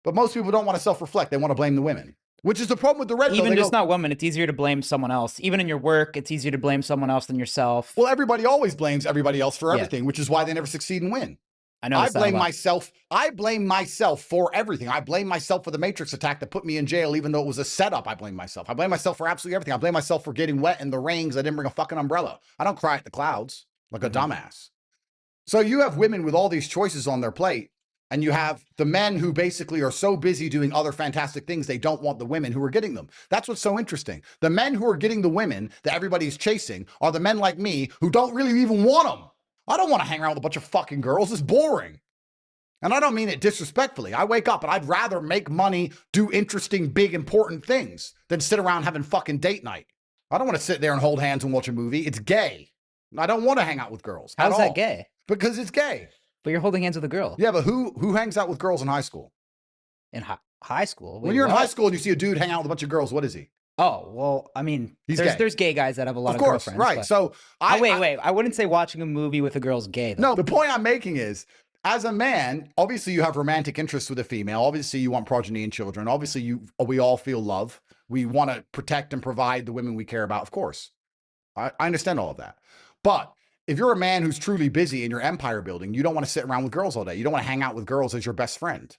But most people don't want to self-reflect. They want to blame the women, which is the problem with the red pill. Even just not women, it's easier to blame someone else. Even in your work, it's easier to blame someone else than yourself. Well, everybody always blames everybody else for everything, which is why they never succeed and win. I blame myself. I blame myself for everything. I blame myself for the Matrix attack that put me in jail, even though it was a setup. I blame myself. I blame myself for absolutely everything. I blame myself for getting wet in the rain because I didn't bring a fucking umbrella. I don't cry at the clouds like a dumbass. So you have women with all these choices on their plate, and you have the men who basically are so busy doing other fantastic things, they don't want the women who are getting them. That's what's so interesting. The men who are getting the women that everybody's chasing are the men like me who don't really even want them. I don't want to hang around with a bunch of fucking girls. It's boring. And I don't mean it disrespectfully. I wake up and I'd rather make money, do interesting, big, important things than sit around having fucking date night. I don't want to sit there and hold hands and watch a movie. It's gay. I don't want to hang out with girls. How's that gay? Because it's gay. But you're holding hands with a girl. Yeah, but who hangs out with girls in high school? In high school? Wait, when you're in high school and you see a dude hang out with a bunch of girls, what is he? Oh, well, I mean, there's gay guys that have a lot of girlfriends. Right. But... So wait. I wouldn't say watching a movie with a girl's gay, though. No, the point I'm making is, as a man, obviously you have romantic interests with a female. Obviously you want progeny and children. Obviously we all feel love. We want to protect and provide the women we care about, of course. I understand all of that. But if you're a man who's truly busy in your empire building, you don't want to sit around with girls all day. You don't want to hang out with girls as your best friend.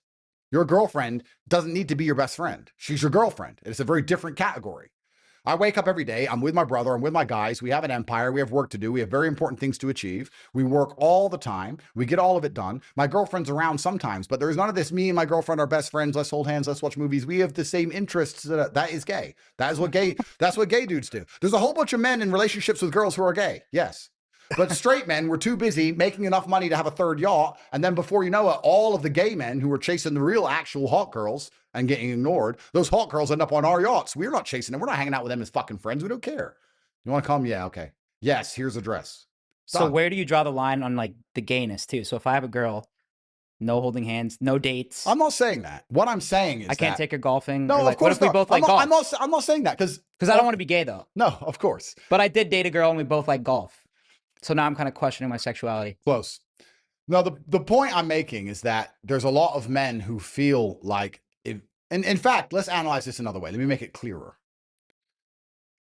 Your girlfriend doesn't need to be your best friend. She's your girlfriend. It's a very different category. I wake up every day. I'm with my brother. I'm with my guys. We have an empire. We have work to do. We have very important things to achieve. We work all the time. We get all of it done. My girlfriend's around sometimes, but there's none of this. Me and my girlfriend are best friends. Let's hold hands. Let's watch movies. We have the same interests. That is gay. That's what gay dudes do. There's a whole bunch of men in relationships with girls who are gay. Yes. But straight men were too busy making enough money to have a third yacht. And then before you know it, all of the gay men who were chasing the real actual hot girls and getting ignored, those hot girls end up on our yachts. We're not chasing them. We're not hanging out with them as fucking friends. We don't care. You want to come? Yeah, okay. Yes, here's a dress. So where do you draw the line on like the gayness too? So if I have a girl, no holding hands, no dates. I'm not saying that. What I'm saying is I can't take her golfing. No, like, of course what if we both like golf? I'm not saying that because I don't want to be gay though. No, of course. But I did date a girl and we both like golf. So now I'm kind of questioning my sexuality. Close. No, the point I'm making is that there's a lot of men who feel like, and in fact, let's analyze this another way. Let me make it clearer.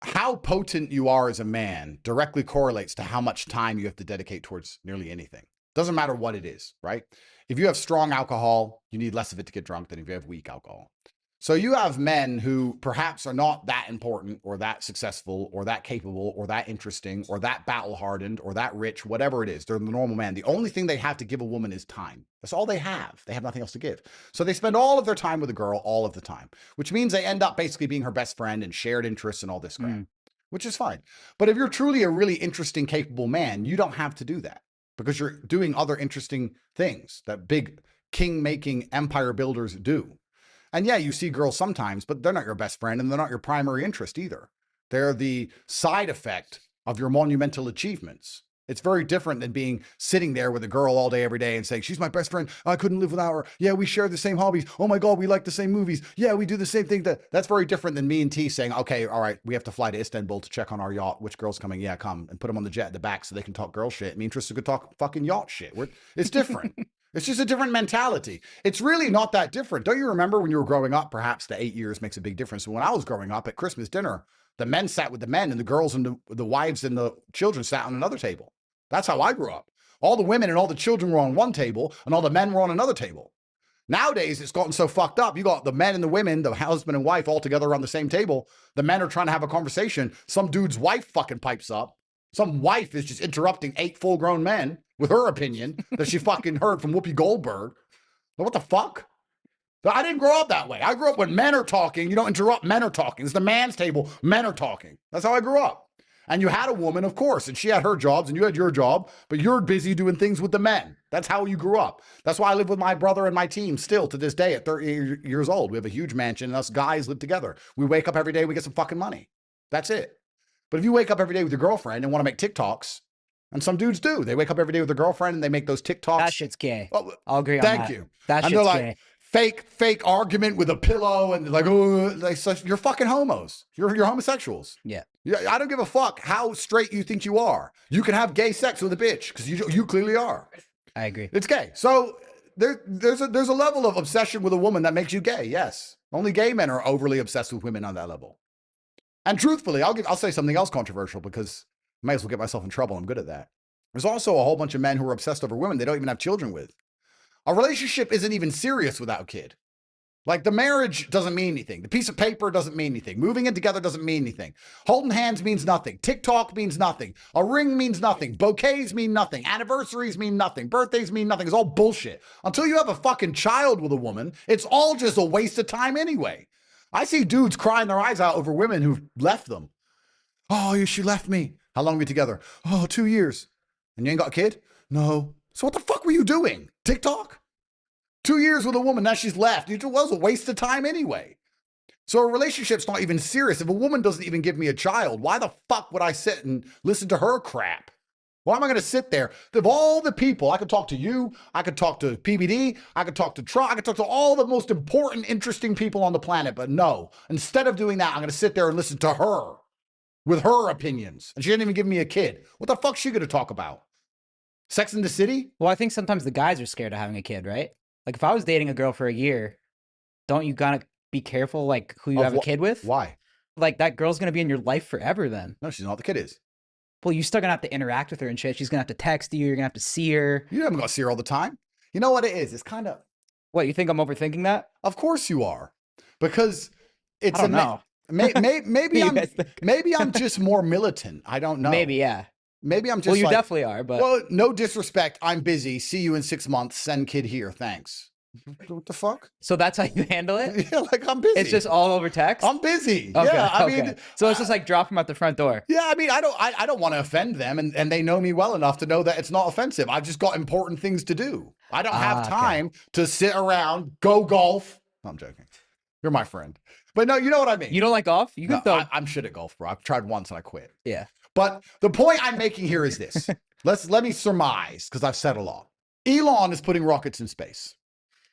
How potent you are as a man directly correlates to how much time you have to dedicate towards nearly anything. Doesn't matter what it is, right? If you have strong alcohol, you need less of it to get drunk than if you have weak alcohol. So you have men who perhaps are not that important or that successful or that capable or that interesting or that battle hardened or that rich, whatever it is. They're the normal man. The only thing they have to give a woman is time. That's all they have. They have nothing else to give. So they spend all of their time with a girl all of the time, which means they end up basically being her best friend and shared interests and all this crap, which is fine. But if you're truly a really interesting, capable man, you don't have to do that because you're doing other interesting things that big king-making empire builders do. And yeah, you see girls sometimes, but they're not your best friend and they're not your primary interest either. They're the side effect of your monumental achievements. It's very different than being sitting there with a girl all day, every day and saying, she's my best friend. I couldn't live without her. Yeah, we share the same hobbies. Oh my God, we like the same movies. Yeah, we do the same thing. That's very different than me and T saying, okay, all right, we have to fly to Istanbul to check on our yacht. Which girl's coming? Yeah, come. And put them on the jet at the back so they can talk girl shit. Me and Tristan could talk fucking yacht shit. It's different. It's just a different mentality. It's really not that different. Don't you remember when you were growing up, perhaps the 8 years makes a big difference. When I was growing up at Christmas dinner, the men sat with the men and the girls and the wives and the children sat on another table. That's how I grew up. All the women and all the children were on one table and all the men were on another table. Nowadays, it's gotten so fucked up. You got the men and the women, the husband and wife all together around the same table. The men are trying to have a conversation. Some dude's wife fucking pipes up. Some wife is just interrupting 8 full-grown men with her opinion that she fucking heard from Whoopi Goldberg. What the fuck? I didn't grow up that way. I grew up when men are talking. You don't interrupt men are talking. It's the man's table. Men are talking. That's how I grew up. And you had a woman, of course, and she had her jobs and you had your job, but you're busy doing things with the men. That's how you grew up. That's why I live with my brother and my team still to this day at 30 years old. We have a huge mansion and us guys live together. We wake up every day, we get some fucking money. That's it. But if you wake up every day with your girlfriend and want to make TikToks, and some dudes do, they wake up every day with their girlfriend and they make those TikToks. That shit's gay. Oh, I'll agree on thank that. You. That and shit's they're gay. Like fake argument with a pillow and like, oh, you're fucking homos. You're homosexuals. Yeah. Yeah, I don't give a fuck how straight you think you are. You can have gay sex with a bitch because you clearly are. I agree. It's gay. So there's a level of obsession with a woman that makes you gay. Yes, only gay men are overly obsessed with women on that level. And truthfully, I'll say something else controversial because I may as well get myself in trouble. I'm good at that. There's also a whole bunch of men who are obsessed over women they don't even have children with. A relationship isn't even serious without a kid. Like the marriage doesn't mean anything. The piece of paper doesn't mean anything. Moving in together doesn't mean anything. Holding hands means nothing. TikTok means nothing. A ring means nothing. Bouquets mean nothing. Anniversaries mean nothing. Birthdays mean nothing. It's all bullshit. Until you have a fucking child with a woman, it's all just a waste of time anyway. I see dudes crying their eyes out over women who've left them. Oh, she left me. How long are we together? Oh, 2 years. And you ain't got a kid? No. So what the fuck were you doing? TikTok? 2 years with a woman, now she's left. It was a waste of time anyway. So a relationship's not even serious. If a woman doesn't even give me a child, why the fuck would I sit and listen to her crap? Why am I going to sit there? Of all the people, I could talk to you, I could talk to PBD, I could talk to Trump, I could talk to all the most important, interesting people on the planet. But no, instead of doing that, I'm going to sit there and listen to her with her opinions. And she didn't even give me a kid. What the fuck's she going to talk about? Sex in the City? Well, I think sometimes the guys are scared of having a kid, right? Like if I was dating a girl for a year, don't you gotta be careful like who you have a kid with? Why? Like that girl's gonna be in your life forever then. No, she's not. The kid is. Well, you're still gonna have to interact with her and shit. She's gonna have to text you. You're gonna have to see her. You haven't got to see her all the time. You know what it is? It's kind of... What, you think I'm overthinking that? Of course you are. Because it's... I don't know. Maybe I'm just more militant. I don't know. Maybe, yeah. Maybe I'm just Well, you definitely are, but... Well, no disrespect. I'm busy. See you in 6 months. Send kid here. Thanks. What the fuck? So that's how you handle it? Yeah, like I'm busy. It's just all over text? I'm busy. Okay, yeah, I okay. mean... So it's just like drop them at the front door. Yeah, I mean, I don't want to offend them, and they know me well enough to know that it's not offensive. I've just got important things to do. I don't have time to sit around, go golf. No, I'm joking. You're my friend. But no, you know what I mean. You don't like golf? You can throw... I'm shit at golf, bro. I've tried once and I quit. Yeah. But the point I'm making here is this. Let me surmise, because I've said a lot. Elon is putting rockets in space.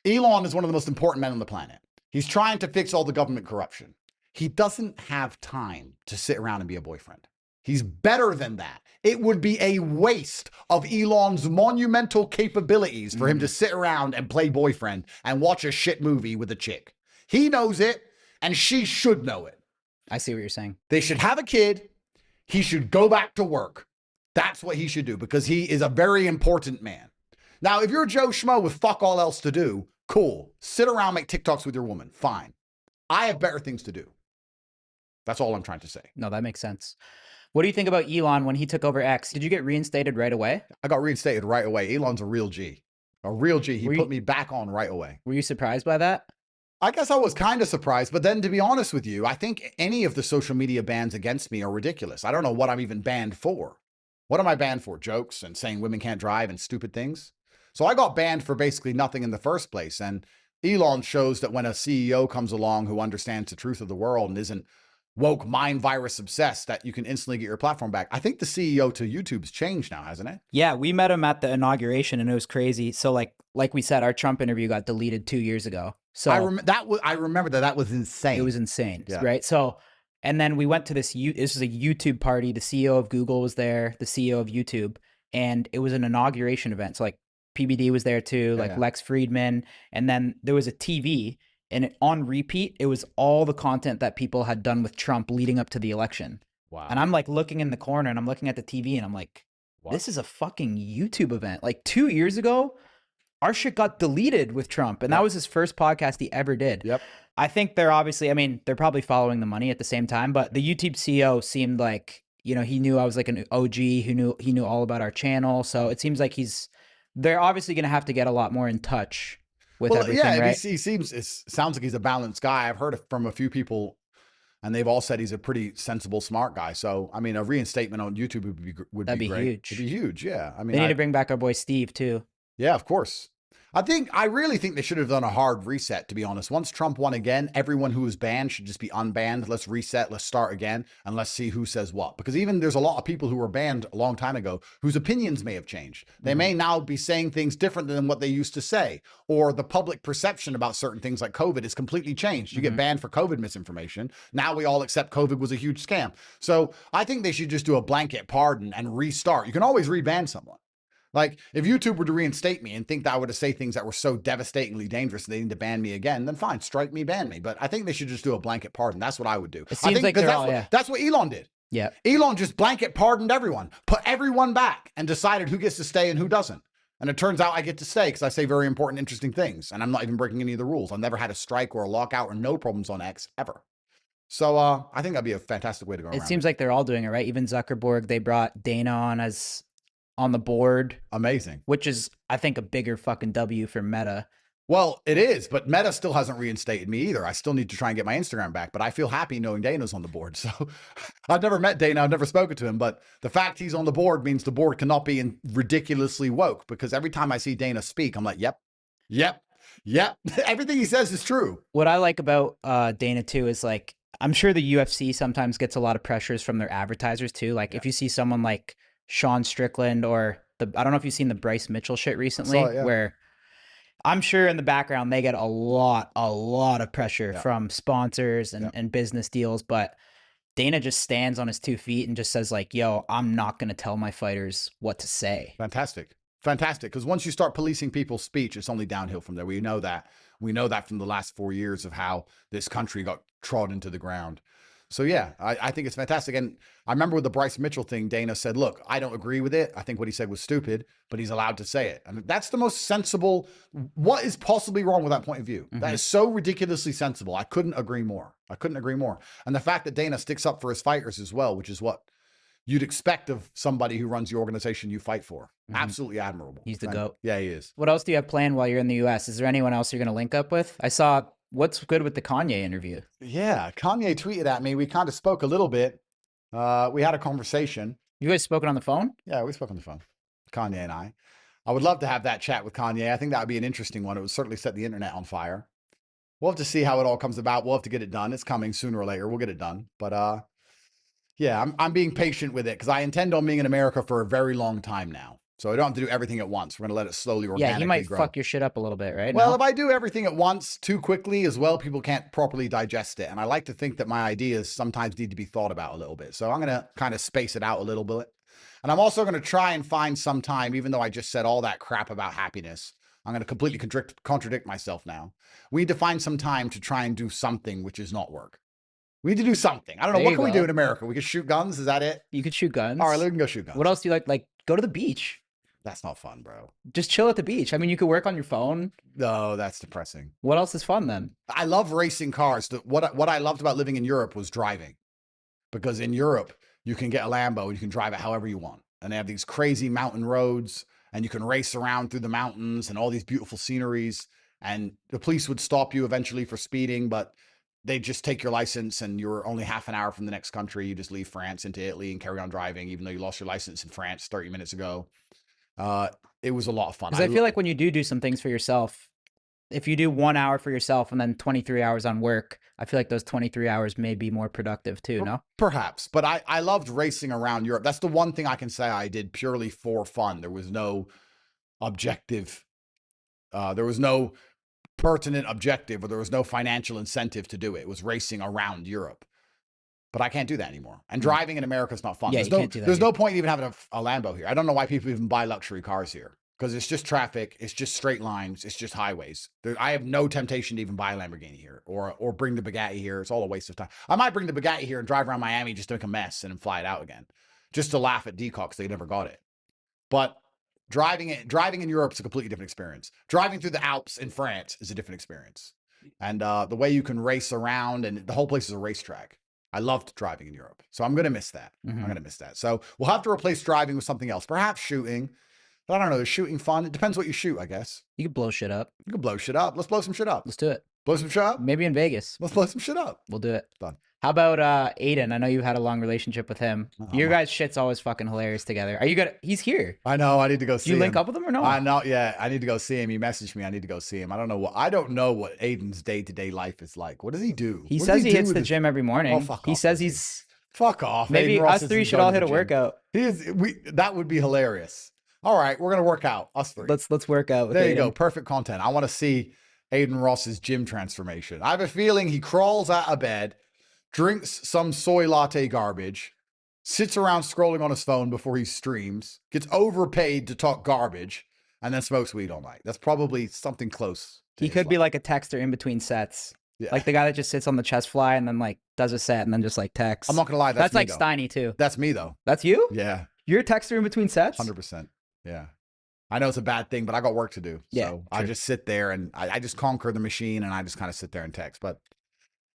Elon is one of the most important men on the planet. He's trying to fix all the government corruption. He doesn't have time to sit around and be a boyfriend. He's better than that. It would be a waste of Elon's monumental capabilities for him to sit around and play boyfriend and watch a shit movie with a chick. He knows it, and she should know it. I see what you're saying. They should have a kid. He should go back to work. That's what he should do because he is a very important man. Now, if you're Joe Schmo with fuck all else to do, cool. Sit around, make TikToks with your woman. Fine. I have better things to do. That's all I'm trying to say. No, that makes sense. What do you think about Elon when he took over X? Did you get reinstated right away? I got reinstated right away. Elon's a real G. A real G. He put me back on right away. Were you surprised by that? I guess I was kind of surprised, but then to be honest with you, I think any of the social media bans against me are ridiculous. I don't know what I'm even banned for. What am I banned for? Jokes and saying women can't drive and stupid things? So I got banned for basically nothing in the first place. And Elon shows that when a CEO comes along who understands the truth of the world and isn't woke mind virus obsessed, that you can instantly get your platform back. I think the CEO to YouTube's changed now, hasn't it? Yeah, we met him at the inauguration and it was crazy. So like we said, our Trump interview got deleted 2 years ago. So I remember that was insane. It was insane, yeah. Right? So, and then we went to this was a YouTube party. The CEO of Google was there, the CEO of YouTube, and it was an inauguration event. So like PBD was there too, like Lex Friedman, and then there was a TV, and on repeat, it was all the content that people had done with Trump leading up to the election. Wow. And I'm like looking in the corner, and I'm looking at the TV, and I'm like, what? This is a fucking YouTube event. Like 2 years ago, our shit got deleted with Trump, and that was his first podcast he ever did. Yep. I think they're obviously, I mean, they're probably following the money at the same time, but the YouTube CEO seemed like, you know, he knew I was like an OG who knew all about our channel. So it seems like they're obviously going to have to get a lot more in touch with everything, yeah, right? It sounds like he's a balanced guy. I've heard from a few people, and they've all said he's a pretty sensible, smart guy. So, I mean, a reinstatement on YouTube would be That'd be great. huge. It'd be huge, yeah. I mean, they need to bring back our boy Steve too. Yeah, of course. I really think they should have done a hard reset, to be honest. Once Trump won again, everyone who was banned should just be unbanned. Let's reset, let's start again, and let's see who says what. Because even there's a lot of people who were banned a long time ago whose opinions may have changed. They may now be saying things different than what they used to say, or the public perception about certain things like COVID is completely changed. You get banned for COVID misinformation. Now we all accept COVID was a huge scam. So I think they should just do a blanket pardon and restart. You can always reban someone. Like, if YouTube were to reinstate me and think that I would have said things that were so devastatingly dangerous and they need to ban me again, then fine, strike me, ban me. But I think they should just do a blanket pardon. That's what I would do. It seems like that's what Elon did. Yeah. Elon just blanket pardoned everyone, put everyone back, and decided who gets to stay and who doesn't. And it turns out I get to stay because I say very important, interesting things. And I'm not even breaking any of the rules. I've never had a strike or a lockout or no problems on X ever. So I think that'd be a fantastic way to go around. It seems like they're all doing it, right? Even Zuckerberg, they brought Dana on the board. Amazing. Which is, I think, a bigger fucking W for Meta. Well, it is, but Meta still hasn't reinstated me either. I still need to try and get my Instagram back, but I feel happy knowing Dana's on the board. So I've never met Dana. I've never spoken to him, but the fact he's on the board means the board cannot be ridiculously woke, because every time I see Dana speak, I'm like, yep. Everything he says is true. What I like about Dana too is, like, I'm sure the UFC sometimes gets a lot of pressures from their advertisers too. Like, if you see someone like Sean Strickland, or I don't know if you've seen the Bryce Mitchell shit recently, where I'm sure in the background they get a lot of pressure from sponsors and business deals, but Dana just stands on his 2 feet and just says, like, yo, I'm not going to tell my fighters what to say. Fantastic. Because once you start policing people's speech, it's only downhill from there. We know that. We know that from the last 4 years of how this country got trod into the ground. So yeah, I think it's fantastic. And I remember with the Bryce Mitchell thing, Dana said, look, I don't agree with it. I think what he said was stupid, but he's allowed to say it. And that's the most sensible. What is possibly wrong with that point of view? That is so ridiculously sensible. I couldn't agree more. And the fact that Dana sticks up for his fighters as well, which is what you'd expect of somebody who runs the organization you fight for. Absolutely admirable. He's the GOAT. Yeah, he is. What else do you have planned while you're in the US? Is there anyone else you're going to link up with? I saw what's good with the Kanye interview. Yeah, Kanye tweeted at me. We kind of spoke a little bit. We had a conversation. You guys spoken on the phone? Yeah, we spoke on the phone, Kanye and I. I would love to have that chat with Kanye. I think that would be an interesting one. It would certainly set the internet on fire. We'll have to see how it all comes about. We'll have to get it done. It's coming sooner or later. We'll get it done. But yeah, I'm being patient with it because I intend on being in America for a very long time now. So I don't have to do everything at once. We're going to let it slowly organically grow. Yeah, you might fuck your shit up a little bit, right? Well, if I do everything at once too quickly as well, people can't properly digest it. And I like to think that my ideas sometimes need to be thought about a little bit. So I'm going to kind of space it out a little bit. And I'm also going to try and find some time, even though I just said all that crap about happiness, I'm going to completely contradict myself now. We need to find some time to try and do something which is not work. We need to do something. I don't know. What can we do in America? We could shoot guns. Is that it? You could shoot guns. All right, we can go shoot guns. What else do you like? Like, go to the beach. That's not fun, bro. Just chill at the beach. I mean, you could work on your phone. No, that's depressing. What else is fun then? I love racing cars. What I loved about living in Europe was driving. Because in Europe, you can get a Lambo and you can drive it however you want. And they have these crazy mountain roads and you can race around through the mountains and all these beautiful sceneries. And the police would stop you eventually for speeding, but they just take your license and you're only half an hour from the next country. You just leave France into Italy and carry on driving, even though you lost your license in France 30 minutes ago. It was a lot of fun. Because I feel like when you do some things for yourself, if you do 1 hour for yourself and then 23 hours on work, I feel like those 23 hours may be more productive too, no? Perhaps, but I loved racing around Europe. That's the one thing I can say I did purely for fun. There was no objective. There was no pertinent objective, or there was no financial incentive to do it. It was racing around Europe. But I can't do that anymore. And driving in America is not fun. Yeah, there's no point in even having a Lambo here. I don't know why people even buy luxury cars here. Because it's just traffic. It's just straight lines. It's just highways. I have no temptation to even buy a Lamborghini here or bring the Bugatti here. It's all a waste of time. I might bring the Bugatti here and drive around Miami just to make a mess and then fly it out again. Just to laugh at Decox. They never got it. But driving in Europe is a completely different experience. Driving through the Alps in France is a different experience. And the way you can race around, and the whole place is a racetrack. I loved driving in Europe. So I'm going to miss that. I'm going to miss that. So we'll have to replace driving with something else. Perhaps shooting. But I don't know. Is shooting fun? It depends what you shoot, I guess. You could blow shit up. You can blow shit up. Let's blow some shit up. Let's do it. Blow some shit up? Maybe in Vegas. Let's blow some shit up. We'll do it. Done. How about Aiden? I know you had a long relationship with him. Your guys' shit's always fucking hilarious together. Are you gonna? He's here. I know. I need to go see Do him. you link up with him or no? I know. Yeah, I need to go see him. He messaged me. I need to go see him. I don't know what Aiden's day-to-day life is like. What does he do? He says he hits the gym every morning. Oh, fuck he off, says dude. he's fuck off. maybe Aiden Ross us three isn't should going all to hit the a gym. workout. That would be hilarious. All right, we're gonna work out. Us three. Let's work out. With There Aiden. you go. Perfect content. I want to see Aiden Ross's gym transformation. I have a feeling he crawls out of bed, drinks some soy latte garbage, sits around scrolling on his phone before he streams, gets overpaid to talk garbage, and then smokes weed all night. That's probably something close. He could be like a texter in between sets. Yeah. Like the guy that just sits on the chest fly and then like does a set and then just like texts. I'm not gonna lie. That's me, like though. Steiny too. That's me though. That's you? Yeah. You're a texter in between sets? 100%. Yeah. I know it's a bad thing, but I got work to do. Yeah, So I just sit there and I just conquer the machine and I just kind of sit there and text. But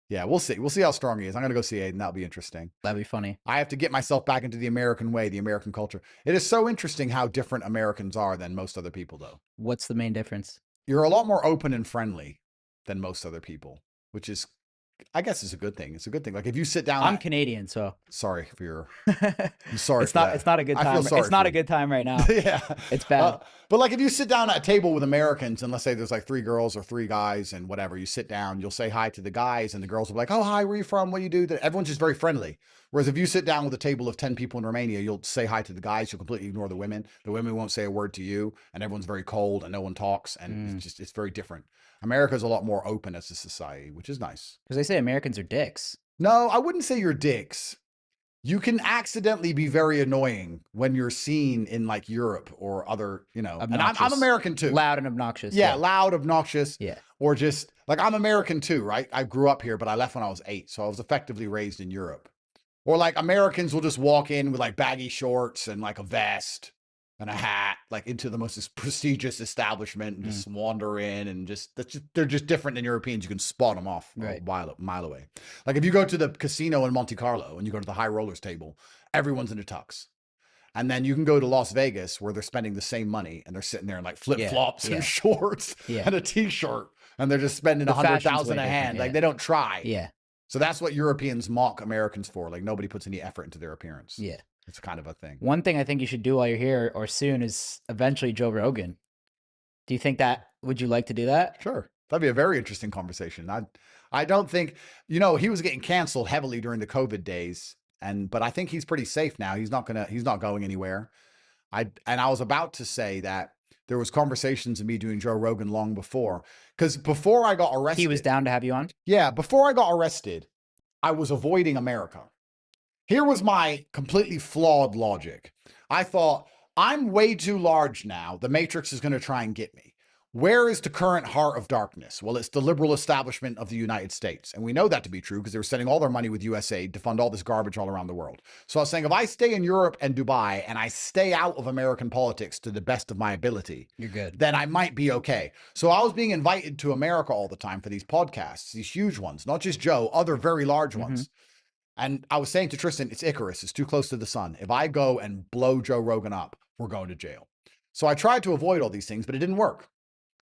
yeah, we'll see. We'll see how strong he is. I'm going to go see Aiden. That'll be interesting. That'd be funny. I have to get myself back into the American way, the American culture. It is so interesting how different Americans are than most other people, though. What's the main difference? You're a lot more open and friendly than most other people, which is, I guess, is a good thing. It's a good thing. Like if you sit down, I'm Canadian, so sorry for your. I'm sorry. It's not. It's not a good time. I feel sorry it's not for a good time right now. yeah, It's bad. But like if you sit down at a table with Americans and let's say there's like 3 girls or 3 guys and whatever, you sit down, you'll say hi to the guys and the girls will be like, oh, hi, where are you from? What do you do? Everyone's just very friendly. Whereas if you sit down with a table of 10 people in Romania, you'll say hi to the guys. You'll completely ignore the women. The women won't say a word to you and everyone's very cold and no one talks. And it's very different. America's a lot more open as a society, which is nice. Because they say Americans are dicks. No, I wouldn't say you're dicks. You can accidentally be very annoying when you're seen in like Europe or other, you know, and I'm American too. Loud and obnoxious. Yeah, loud, obnoxious. Yeah. Or just like I'm American too, right? I grew up here, but I left when I was 8. So I was effectively raised in Europe. Or like Americans will just walk in with like baggy shorts and like a vest and a hat, like into the most prestigious establishment and just wander in and they're just different than Europeans. You can spot them off a mile away. Like if you go to the casino in Monte Carlo and you go to the high rollers table, everyone's in a tux. And then you can go to Las Vegas where they're spending the same money and they're sitting there in like flip flops and shorts and a t-shirt and they're just spending 100,000 a hand. Like they don't try. Yeah. So that's what Europeans mock Americans for. Like nobody puts any effort into their appearance. Yeah. It's kind of a thing. One thing I think you should do while you're here or soon is eventually Joe Rogan. Do you think would you like to do that? Sure. That'd be a very interesting conversation. I don't think, you know, he was getting canceled heavily during the COVID days. But I think he's pretty safe now. He's not going anywhere. I was about to say that there was conversations of me doing Joe Rogan long before, because before I got arrested, he was down to have you on. Yeah. Before I got arrested, I was avoiding America. Here was my completely flawed logic. I thought, I'm way too large now. The Matrix is going to try and get me. Where is the current heart of darkness? Well, it's the liberal establishment of the United States. And we know that to be true because they were sending all their money with USAID to fund all this garbage all around the world. So I was saying, if I stay in Europe and Dubai and I stay out of American politics to the best of my ability, you're good. Then I might be okay. So I was being invited to America all the time for these podcasts, these huge ones, not just Joe, other very large ones. And I was saying to Tristan, it's Icarus. It's too close to the sun. If I go and blow Joe Rogan up, we're going to jail. So I tried to avoid all these things, but it didn't work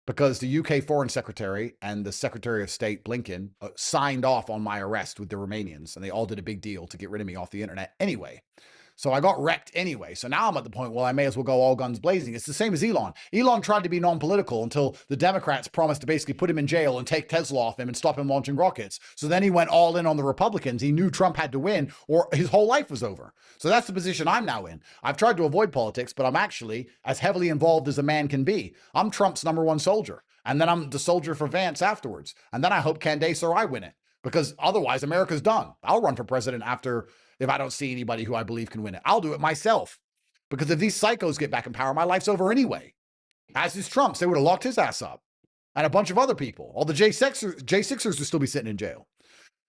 because the UK Foreign Secretary and the Secretary of State, Blinken, signed off on my arrest with the Romanians. And they all did a big deal to get rid of me off the internet anyway. So I got wrecked anyway. So now I'm at the point, well, I may as well go all guns blazing. It's the same as Elon. Elon tried to be non-political until the Democrats promised to basically put him in jail and take Tesla off him and stop him launching rockets. So then he went all in on the Republicans. He knew Trump had to win or his whole life was over. So that's the position I'm now in. I've tried to avoid politics, but I'm actually as heavily involved as a man can be. I'm Trump's #1 soldier. And then I'm the soldier for Vance afterwards. And then I hope Candace or I win it. Because otherwise, America's done. I'll run for president if I don't see anybody who I believe can win it. I'll do it myself. Because if these psychos get back in power, my life's over anyway. As is Trump's. They would have locked his ass up. And a bunch of other people. All the J6ers would still be sitting in jail.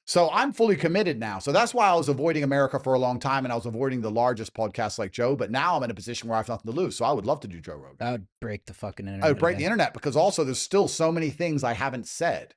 So I'm fully committed now. So that's why I was avoiding America for a long time. And I was avoiding the largest podcasts like Joe. But now I'm in a position where I have nothing to lose. So I would love to do Joe Rogan. That would break the fucking internet. I would break the internet because also there's still so many things I haven't said.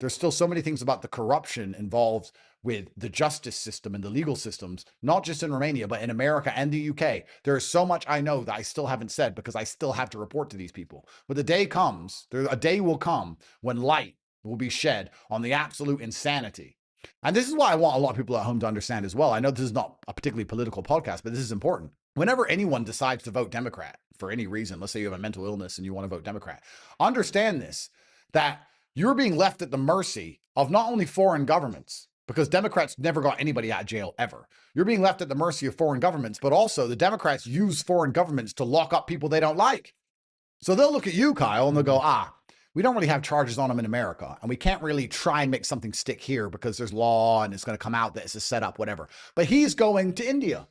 There's still so many things about the corruption involved with the justice system and the legal systems, not just in Romania, but in America and the UK. There is so much I know that I still haven't said because I still have to report to these people. But a day will come when light will be shed on the absolute insanity And this is why I want a lot of people at home to understand as well. I know this is not a particularly political podcast, but this is important. Whenever anyone decides to vote Democrat for any reason, let's say you have a mental illness and you want to vote Democrat, understand this, that you're being left at the mercy of not only foreign governments, because Democrats never got anybody out of jail ever. You're being left at the mercy of foreign governments, but also the Democrats use foreign governments to lock up people they don't like. So they'll look at you, Kyle, and they'll go, we don't really have charges on him in America, and we can't really try and make something stick here because there's law and it's going to come out that it's a setup, whatever. But he's going to India.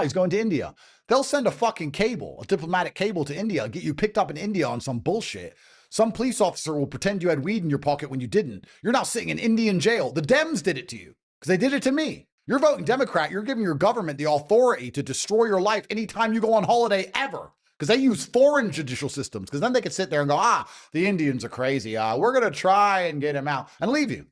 He's going to India. They'll send a fucking cable, a diplomatic cable to India, get you picked up in India on some bullshit. Some police officer will pretend you had weed in your pocket when you didn't. You're now sitting in Indian jail. The Dems did it to you because they did it to me. You're voting Democrat. You're giving your government the authority to destroy your life anytime you go on holiday ever. Because they use foreign judicial systems. Because then they can sit there and go, the Indians are crazy. We're going to try and get him out and leave you.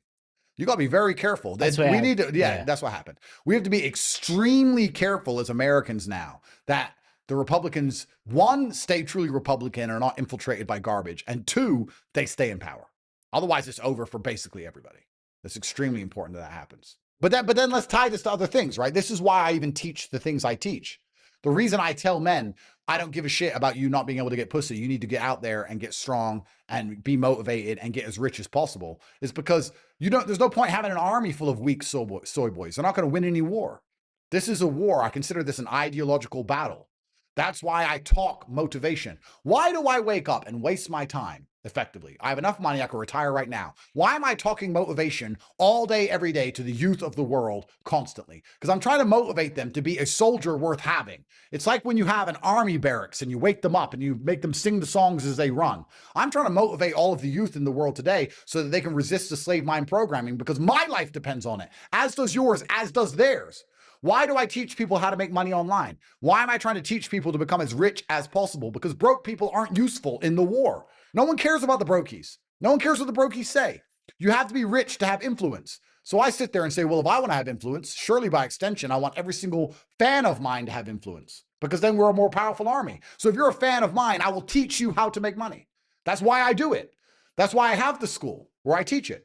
You got to be very careful. That's what happened. We have to be extremely careful as Americans now that the Republicans, one, stay truly Republican and are not infiltrated by garbage. And two, they stay in power. Otherwise, it's over for basically everybody. It's extremely important that happens. But then let's tie this to other things, right? This is why I even teach the things I teach. The reason I tell men, I don't give a shit about you not being able to get pussy. You need to get out there and get strong and be motivated and get as rich as possible is because there's no point having an army full of weak soy boys. They're not going to win any war. This is a war. I consider this an ideological battle. That's why I talk motivation. Why do I wake up and waste my time effectively? I have enough money. I can retire right now. Why am I talking motivation all day, every day to the youth of the world constantly? Because I'm trying to motivate them to be a soldier worth having. It's like when you have an army barracks and you wake them up and you make them sing the songs as they run. I'm trying to motivate all of the youth in the world today so that they can resist the slave mind programming because my life depends on it, as does yours, as does theirs. Why do I teach people how to make money online? Why am I trying to teach people to become as rich as possible? Because broke people aren't useful in the war. No one cares about the brokies. No one cares what the brokies say. You have to be rich to have influence. So I sit there and say, well, if I want to have influence, surely by extension, I want every single fan of mine to have influence because then we're a more powerful army. So if you're a fan of mine, I will teach you how to make money. That's why I do it. That's why I have the school where I teach it.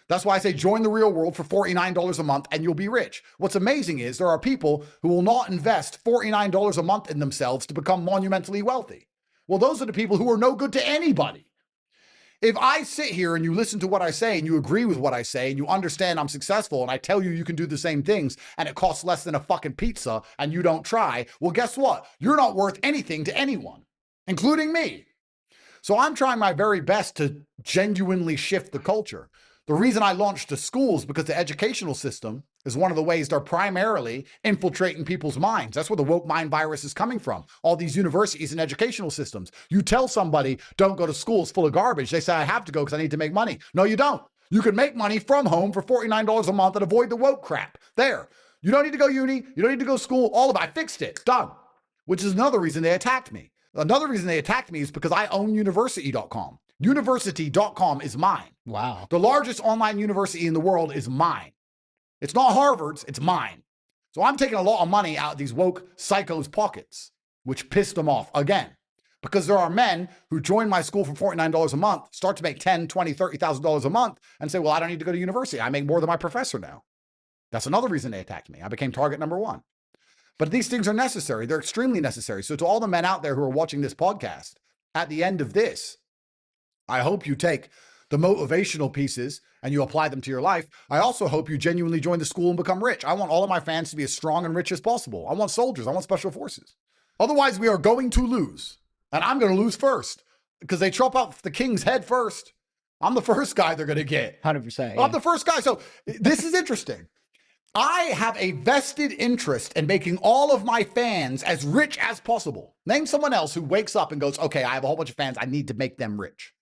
That's why I say join the real world for $49 a month and you'll be rich. What's amazing is there are people who will not invest $49 a month in themselves to become monumentally wealthy. Well, those are the people who are no good to anybody. If I sit here and you listen to what I say and you agree with what I say and you understand I'm successful and I tell you you can do the same things and it costs less than a fucking pizza and you don't try, well, guess what? You're not worth anything to anyone, including me. So I'm trying my very best to genuinely shift the culture. The reason I launched the schools because the educational system is one of the ways they're primarily infiltrating people's minds. That's where the woke mind virus is coming from. All these universities and educational systems. You tell somebody, don't go to school, it's full of garbage. They say, I have to go because I need to make money. No, you don't. You can make money from home for $49 a month and avoid the woke crap. There. You don't need to go uni. You don't need to go to school. All of it. I fixed it. Done. Which is another reason they attacked me. Another reason they attacked me is because I own university.com. University.com is mine. Wow. The largest online university in the world is mine. It's not Harvard's, it's mine. So I'm taking a lot of money out of these woke psychos' pockets, which pissed them off again. Because there are men who join my school for $49 a month, start to make $10,000, $20,000, $30,000 a month, and say, well, I don't need to go to university. I make more than my professor now. That's another reason they attacked me. I became target number one. But these things are necessary. They're extremely necessary. So to all the men out there who are watching this podcast, at the end of this, I hope you take the motivational pieces and you apply them to your life. I also hope you genuinely join the school and become rich. I want all of my fans to be as strong and rich as possible. I want soldiers. I want special forces. Otherwise, we are going to lose. And I'm going to lose first because they chop off the king's head first. I'm the first guy they're going to get. 100%. Yeah. I'm the first guy. So this is interesting. I have a vested interest in making all of my fans as rich as possible. Name someone else who wakes up and goes, okay, I have a whole bunch of fans. I need to make them rich.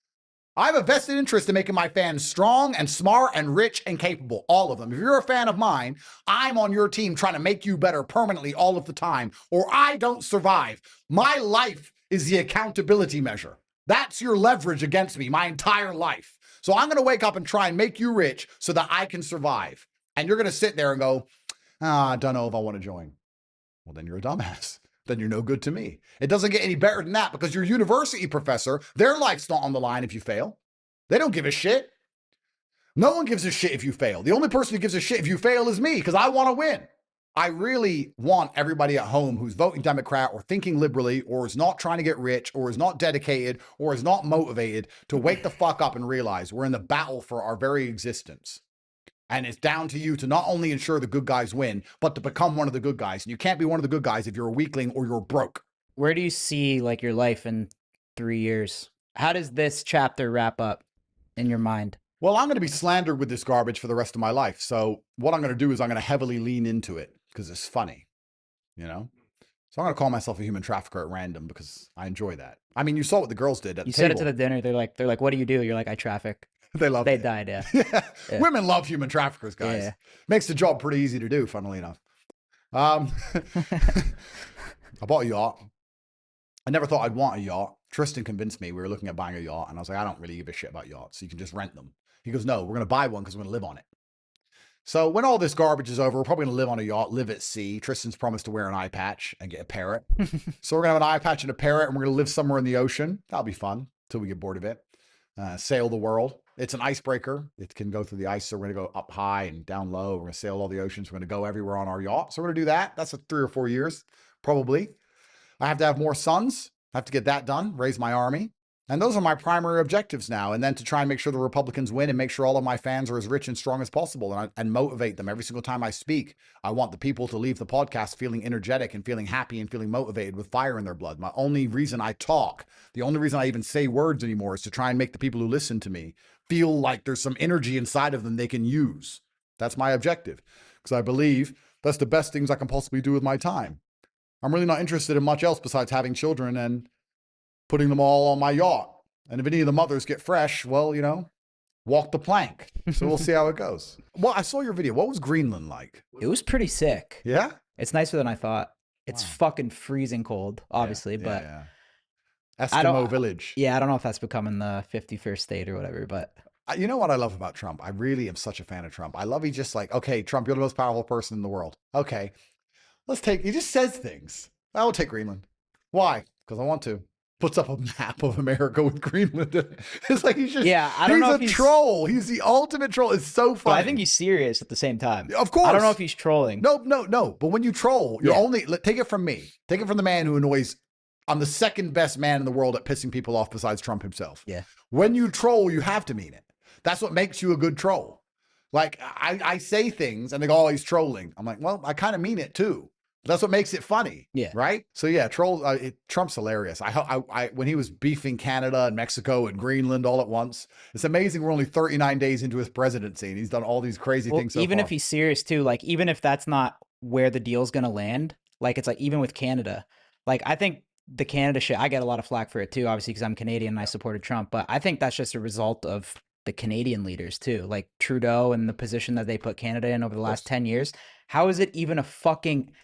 I have a vested interest in making my fans strong and smart and rich and capable, all of them. If you're a fan of mine, I'm on your team trying to make you better permanently all of the time, or I don't survive. My life is the accountability measure. That's your leverage against me, my entire life. So I'm going to wake up and try and make you rich so that I can survive. And you're going to sit there and go, I don't know if I want to join. Well, then you're a dumbass. Then you're no good to me. It doesn't get any better than that because your university professor, their life's not on the line if you fail. They don't give a shit. No one gives a shit if you fail. The only person who gives a shit if you fail is me, because I want to win. I really want everybody at home who's voting Democrat or thinking liberally or is not trying to get rich or is not dedicated or is not motivated to wake the fuck up and realize we're in the battle for our very existence. And it's down to you to not only ensure the good guys win, but to become one of the good guys. And you can't be one of the good guys if you're a weakling or you're broke. Where do you see like your life in 3 years? How does this chapter wrap up in your mind? Well, I'm going to be slandered with this garbage for the rest of my life. So what I'm going to do is I'm going to heavily lean into it because it's funny, you know? So I'm going to call myself a human trafficker at random because I enjoy that. I mean, you saw what the girls did at the table. You said it to the dinner. They're like, what do you do? You're like, I traffic. They love it. They died, yeah. Yeah. Women love human traffickers, guys. Yeah. Makes the job pretty easy to do, funnily enough. I bought a yacht. I never thought I'd want a yacht. Tristan convinced me. We were looking at buying a yacht, and I was like, I don't really give a shit about yachts. You can just rent them. He goes, no, we're going to buy one because we're going to live on it. So when all this garbage is over, we're probably going to live on a yacht, live at sea. Tristan's promised to wear an eye patch and get a parrot. So we're going to have an eye patch and a parrot, and we're going to live somewhere in the ocean. That'll be fun until we get bored of it. Sail the world. It's an icebreaker. It can go through the ice. So we're going to go up high and down low. We're going to sail all the oceans. We're going to go everywhere on our yacht. So we're going to do that. That's 3 or 4 years, probably. I have to have more sons. I have to get that done, raise my army. And those are my primary objectives now. And then to try and make sure the Republicans win and make sure all of my fans are as rich and strong as possible and motivate them every single time I speak. I want the people to leave the podcast feeling energetic and feeling happy and feeling motivated with fire in their blood. My only reason I talk, the only reason I even say words anymore is to try and make the people who listen to me feel like there's some energy inside of them they can use. That's my objective because I believe that's the best things I can possibly do with my time. I'm really not interested in much else besides having children and putting them all on my yacht. And if any of the mothers get fresh, well, you know, walk the plank. So we'll see how it goes. Well, I saw your video. What was Greenland like? It was pretty sick. Yeah? It's nicer than I thought. It's fucking freezing cold, obviously, but Eskimo village. Yeah, I don't know if that's becoming the 51st state or whatever, but you know what I love about Trump? I really am such a fan of Trump. I love he's just like, okay, Trump, you're the most powerful person in the world. Okay, he just says things. I will take Greenland. Why? Because I want to. Puts up a map of America with Greenland. It's like he's just, I don't know if he's a troll. He's the ultimate troll. It's so funny. But I think he's serious at the same time. Of course. I don't know if he's trolling. No. But when you troll, you're only, take it from me. Take it from the man who annoys, I'm the second best man in the world at pissing people off besides Trump himself. Yeah. When you troll, you have to mean it. That's what makes you a good troll. Like I say things and they go, oh, he's trolling. I'm like, well, I kind of mean it too. That's what makes it funny. Yeah. Right. So yeah, Trump's hilarious. When he was beefing Canada and Mexico and Greenland all at once, it's amazing. We're only 39 days into his presidency and he's done all these crazy things. So even far. If he's serious too, like even if that's not where the deal's going to land, like it's like even with Canada, like I think the Canada shit, I get a lot of flack for it too, obviously, because I'm Canadian and I supported Trump, but I think that's just a result of the Canadian leaders too, like Trudeau and the position that they put Canada in over the last 10 years. How is it even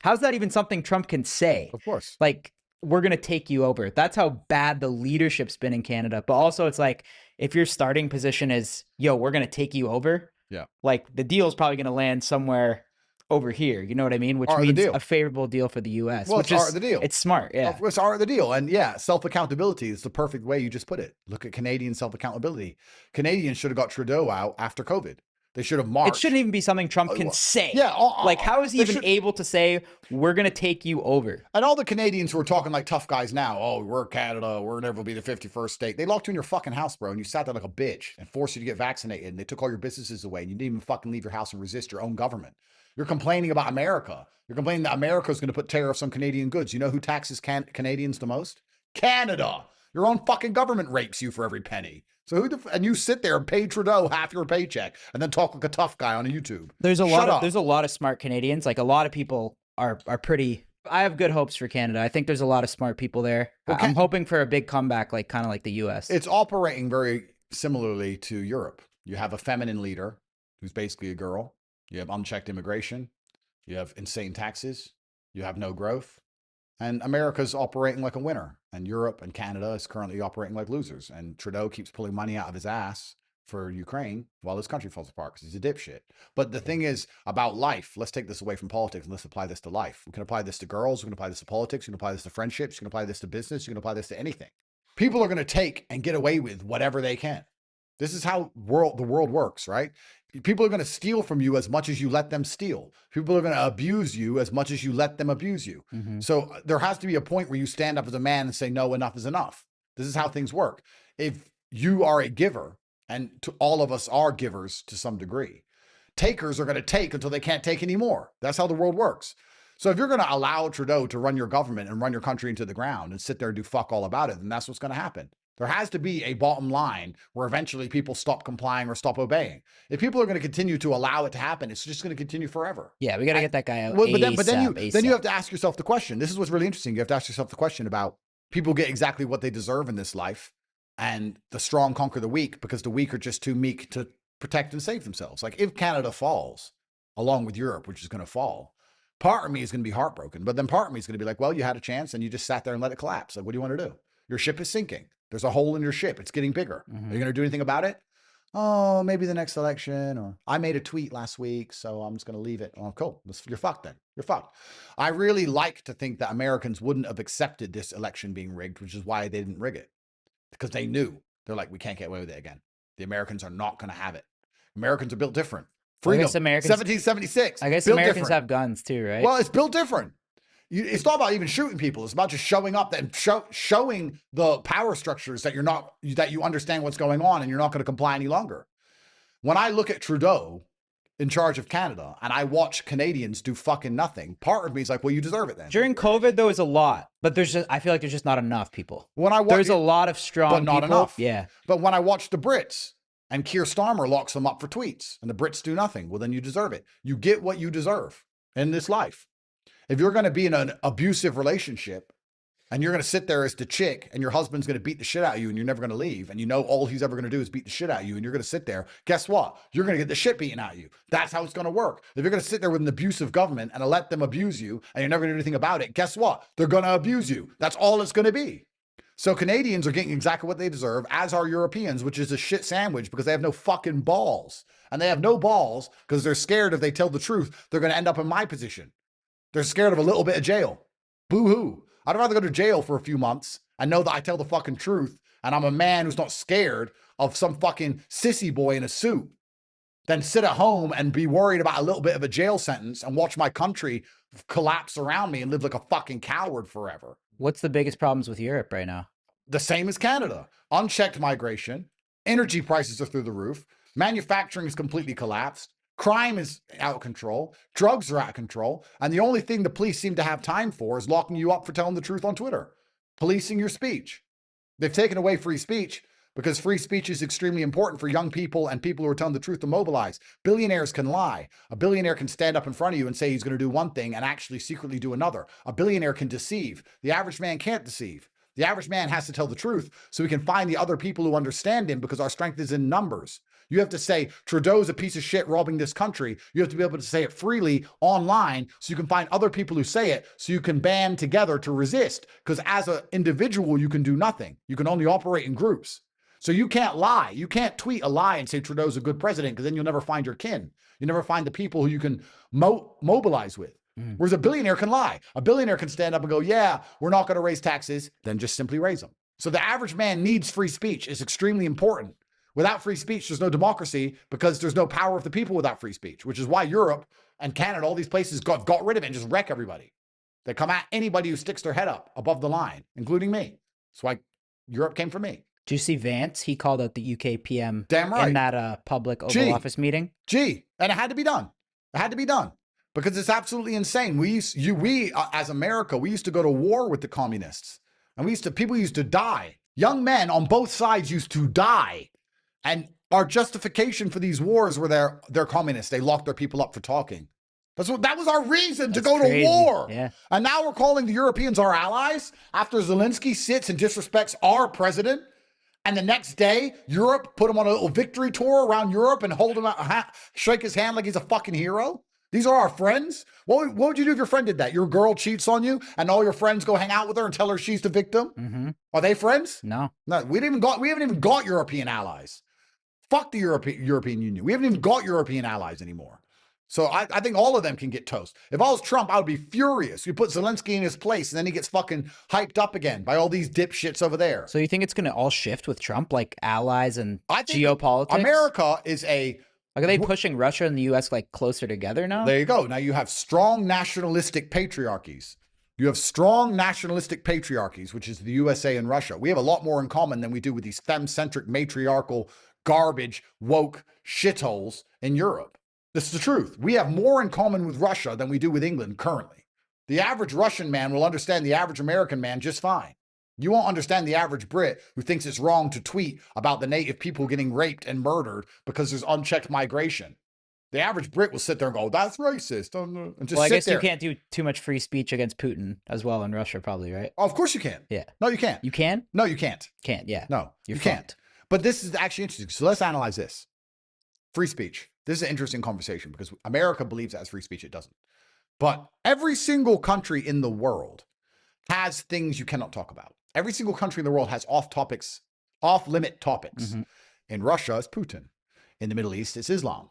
how's that even something Trump can say? Of course. Like, we're going to take you over. That's how bad the leadership's been in Canada. But also it's like, if your starting position is, yo, we're going to take you over. Yeah. Like the deal is probably going to land somewhere over here. You know what I mean? Which means a favorable deal for the U.S. Well, it's art of the deal. It's smart. Yeah. It's art of the deal. And yeah, self-accountability is the perfect way you just put it. Look at Canadian self-accountability. Canadians should have got Trudeau out after COVID. They should have marched. It shouldn't even be something Trump can say. Yeah. Like, how is he even able to say, we're going to take you over? And all the Canadians who are talking like tough guys now, oh, we're Canada, we're never will be the 51st state. They locked you in your fucking house, bro, and you sat there like a bitch and forced you to get vaccinated. And they took all your businesses away. And you didn't even fucking leave your house and resist your own government. You're complaining about America. You're complaining that America is going to put tariffs on Canadian goods. You know who taxes Canadians the most? Canada. Your own fucking government rapes you for every penny. So and you sit there and pay Trudeau half your paycheck and then talk like a tough guy on YouTube. There's a lot of smart Canadians. Like a lot of people are pretty. I have good hopes for Canada. I think there's a lot of smart people there. Well, I'm hoping for a big comeback, like kind of like the US. It's operating very similarly to Europe. You have a feminine leader who's basically a girl. You have unchecked immigration. You have insane taxes. You have no growth. And America's operating like a winner. And Europe and Canada is currently operating like losers. And Trudeau keeps pulling money out of his ass for Ukraine while his country falls apart because he's a dipshit. But the thing is about life, let's take this away from politics and let's apply this to life. We can apply this to girls. We can apply this to politics. We can apply this to friendships. You can apply this to business. You can apply this to anything. People are going to take and get away with whatever they can. This is how the world works, right? People are going to steal from you as much as you let them steal. People are going to abuse you as much as you let them abuse you. So there has to be a point where you stand up as a man and say, no, enough is enough. This is how things work. If you are a giver, and all of us are givers to some degree, takers are going to take until they can't take anymore. That's how the world works. So if you're going to allow Trudeau to run your government and run your country into the ground and sit there and do fuck all about it, then that's what's going to happen. There has to be a bottom line where eventually people stop complying or stop obeying. If people are going to continue to allow it to happen, it's just going to continue forever. Yeah, we got to get that guy out. Well, but then you have to ask yourself the question. This is what's really interesting. You have to ask yourself the question about people get exactly what they deserve in this life, and the strong conquer the weak because the weak are just too meek to protect and save themselves. Like if Canada falls, along with Europe, which is going to fall, part of me is going to be heartbroken. But then part of me is going to be like, well, you had a chance and you just sat there and let it collapse. Like, what do you want to do? Your ship is sinking. There's a hole in your ship. It's getting bigger. Are you going to do anything about it? Oh, maybe the next election, or I made a tweet last week, so I'm just going to leave it. Oh, cool. You're fucked then. You're fucked. I really like to think that Americans wouldn't have accepted this election being rigged, which is why they didn't rig it. Because they knew. They're like, we can't get away with it again. The Americans are not going to have it. Americans are built different. Freedom, 1776. I guess Americans have guns too, right? Well, it's built different. It's not about even shooting people. It's about just showing up and showing the power structures that you understand what's going on and you're not going to comply any longer. When I look at Trudeau in charge of Canada and I watch Canadians do fucking nothing, part of me is like, well, you deserve it then. During COVID, there was a lot, but I feel like there's just not enough people. There's a lot of strong but not people. Enough. Yeah. But when I watch the Brits and Keir Starmer locks them up for tweets and the Brits do nothing, well, then you deserve it. You get what you deserve in this life. If you're going to be in an abusive relationship and you're going to sit there as the chick and your husband's going to beat the shit out of you and you're never going to leave and you know all he's ever going to do is beat the shit out of you and you're going to sit there, guess what? You're going to get the shit beaten out of you. That's how it's going to work. If you're going to sit there with an abusive government and let them abuse you and you're never going to do anything about it, guess what? They're going to abuse you. That's all it's going to be. So Canadians are getting exactly what they deserve, as are Europeans, which is a shit sandwich because they have no fucking balls. And they have no balls because they're scared if they tell the truth, they're going to end up in my position. They're scared of a little bit of jail. Boo-hoo. I'd rather go to jail for a few months and know that I tell the fucking truth and I'm a man who's not scared of some fucking sissy boy in a suit than sit at home and be worried about a little bit of a jail sentence and watch my country collapse around me and live like a fucking coward forever. What's the biggest problems with Europe right now? The same as Canada. Unchecked migration. Energy prices are through the roof. Manufacturing is completely collapsed. Crime is out of control. Drugs are out of control. And the only thing the police seem to have time for is locking you up for telling the truth on Twitter. Policing your speech. They've taken away free speech because free speech is extremely important for young people and people who are telling the truth to mobilize. Billionaires can lie. A billionaire can stand up in front of you and say he's going to do one thing and actually secretly do another. A billionaire can deceive. The average man can't deceive. The average man has to tell the truth so we can find the other people who understand him because our strength is in numbers. You have to say Trudeau's a piece of shit robbing this country. You have to be able to say it freely online so you can find other people who say it so you can band together to resist. Because as an individual, you can do nothing. You can only operate in groups. So you can't lie. You can't tweet a lie and say Trudeau's a good president because then you'll never find your kin. You never find the people who you can mobilize with. Whereas a billionaire can lie. A billionaire can stand up and go, yeah, we're not going to raise taxes, then just simply raise them. So the average man needs free speech. It's extremely important. Without free speech, there's no democracy because there's no power of the people without free speech, which is why Europe and Canada, all these places got rid of it and just wreck everybody. They come at anybody who sticks their head up above the line, including me. That's why Europe came for me. Do you see Vance? He called out the UK PM Damn right. in that public Oval Office meeting. And it had to be done. It had to be done. Because it's absolutely insane. We as America, we used to go to war with the communists. And people used to die. Young men on both sides used to die. And our justification for these wars were they're communists. They locked their people up for talking. That was our reason to go to war. Yeah. And now we're calling the Europeans our allies after Zelensky sits and disrespects our president. And the next day, Europe put him on a little victory tour around Europe and hold him out, shake his hand like he's a fucking hero. These are our friends. What would you do if your friend did that? Your girl cheats on you and all your friends go hang out with her and tell her she's the victim? Mm-hmm. Are they friends? No. No, we haven't even got European allies. Fuck the European Union. We haven't even got European allies anymore. So I think all of them can get toast. If I was Trump, I would be furious. You put Zelensky in his place, and then he gets fucking hyped up again by all these dipshits over there. So you think it's going to all shift with Trump, like allies and I think geopolitics? America is a... Like, are they pushing Russia and the U.S. like closer together now? There you go. Now you have strong nationalistic patriarchies. You have strong nationalistic patriarchies, which is the USA and Russia. We have a lot more in common than we do with these femme-centric, matriarchal, garbage, woke shitholes in Europe. This is the truth. We have more in common with Russia than we do with England currently. The average Russian man will understand the average American man just fine. You won't understand the average Brit who thinks it's wrong to tweet about the native people getting raped and murdered because there's unchecked migration. The average Brit will sit there and go, that's racist. And just Well, I sit guess there. you can't do too much free speech against Putin as well in Russia, probably, right? Oh, of course you can. Yeah. No, you can't. You can? No, you can't. Can't, yeah. No, You're you can't. fucked. But this is actually interesting. So let's analyze this. Free speech. This is an interesting conversation because America believes that as free speech. It doesn't. But every single country in the world has things you cannot talk about. Every single country in the world has off-limit topics. Mm-hmm. In Russia, it's Putin. In the Middle East, it's Islam.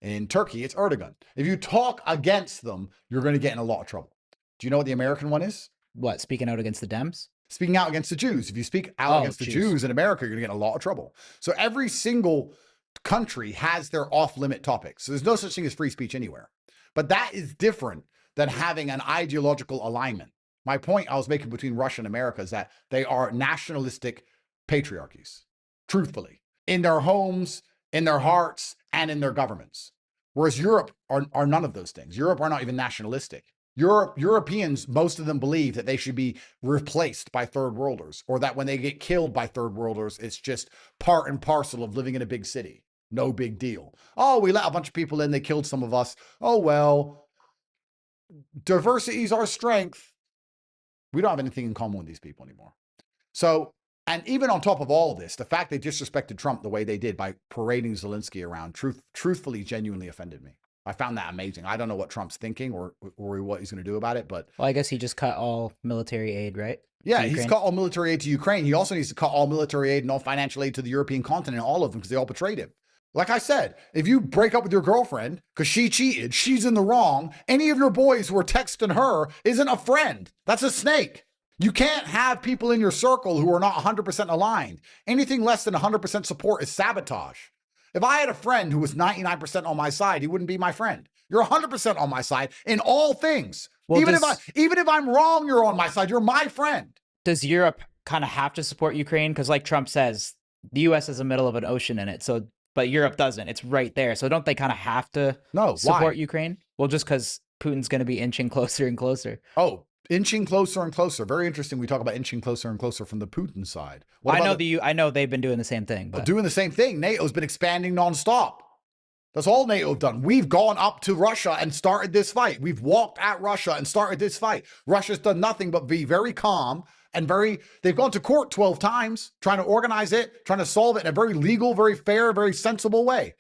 In Turkey, it's Erdogan. If you talk against them, you're going to get in a lot of trouble. Do you know what the American one is? What, speaking out against the Dems? Speaking out against the Jews. If you speak out against the Jews in America, you're going to get in a lot of trouble. So every single country has their off-limit topics. So there's no such thing as free speech anywhere. But that is different than having an ideological alignment. My point I was making between Russia and America is that they are nationalistic patriarchies, truthfully, in their homes, in their hearts, and in their governments. Whereas Europe are none of those things. Europe are not even nationalistic. Europeans, most of them believe that they should be replaced by third worlders, or that when they get killed by third worlders, it's just part and parcel of living in a big city. No big deal. Oh, we let a bunch of people in, they killed some of us. Oh, well, diversity is our strength. We don't have anything in common with these people anymore. So, and even on top of all of this, the fact they disrespected Trump the way they did by parading Zelensky around, truthfully, genuinely offended me. I found that amazing. I don't know what Trump's thinking or what he's going to do about it, but... Well, I guess he just cut all military aid, right? Yeah, he's cut all military aid to Ukraine. He also needs to cut all military aid and all financial aid to the European continent, all of them, because they all betrayed him. Like I said, if you break up with your girlfriend because she cheated, she's in the wrong. Any of your boys who are texting her isn't a friend. That's a snake. You can't have people in your circle who are not 100% aligned. Anything less than 100% support is sabotage. If I had a friend who was 99% on my side, he wouldn't be my friend. You're 100% on my side in all things. Well, even if I'm wrong, you're on my side. You're my friend. Does Europe kind of have to support Ukraine? Because like Trump says, the U.S. is the middle of an ocean in it. So, but Europe doesn't. It's right there. So don't they kind of have to support Ukraine? Well, just because Putin's going to be inching closer and closer. Oh, inching closer and closer. Very interesting. We talk about inching closer and closer from the Putin side. I know they've been doing the same thing. But doing the same thing. NATO's been expanding nonstop. That's all NATO have done. We've gone up to Russia and started this fight. We've walked at Russia and started this fight. Russia's done nothing but be very calm and they've gone to court 12 times, trying to organize it, trying to solve it in a very legal, very fair, very sensible way.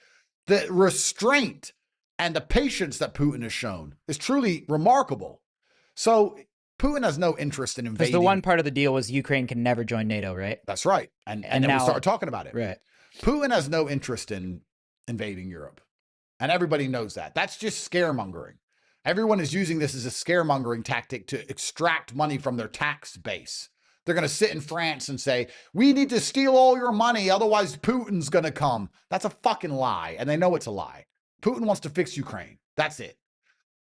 The restraint and the patience that Putin has shown is truly remarkable. So Putin has no interest in invading. Because the one part of the deal was Ukraine can never join NATO, right? That's right. And then we started talking about it. Right. Putin has no interest in invading Europe. And everybody knows that. That's just scaremongering. Everyone is using this as a scaremongering tactic to extract money from their tax base. They're going to sit in France and say, we need to steal all your money, otherwise Putin's going to come. That's a fucking lie. And they know it's a lie. Putin wants to fix Ukraine. That's it.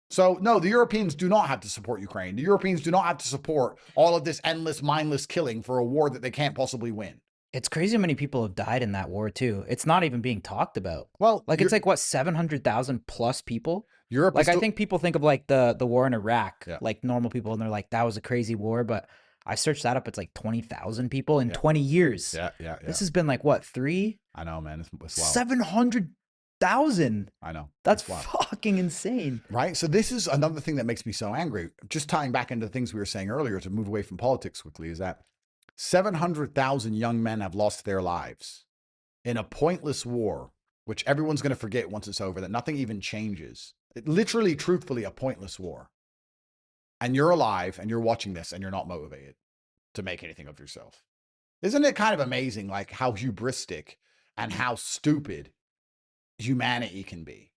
So no, the Europeans do not have to support Ukraine. The Europeans do not have to support all of this endless, mindless killing for a war that they can't possibly win. It's crazy how many people have died in that war too. It's not even being talked about. Well, like it's like what, 700,000 plus people? Europe, like I think people think of like the war in Iraq, yeah, like normal people, and they're like, that was a crazy war. But I searched that up. It's like 20,000 people in 20 years. Yeah. This has been like what, 3? I know, man. It's wild. 700,000. I know. That's fucking insane. Right? So this is another thing that makes me so angry. Just tying back into things we were saying earlier to move away from politics quickly is that 700,000 young men have lost their lives in a pointless war, which everyone's going to forget once it's over, that nothing even changes. It literally, truthfully, a pointless war. And you're alive and you're watching this and you're not motivated to make anything of yourself. Isn't it kind of amazing, like how hubristic and how stupid humanity can be?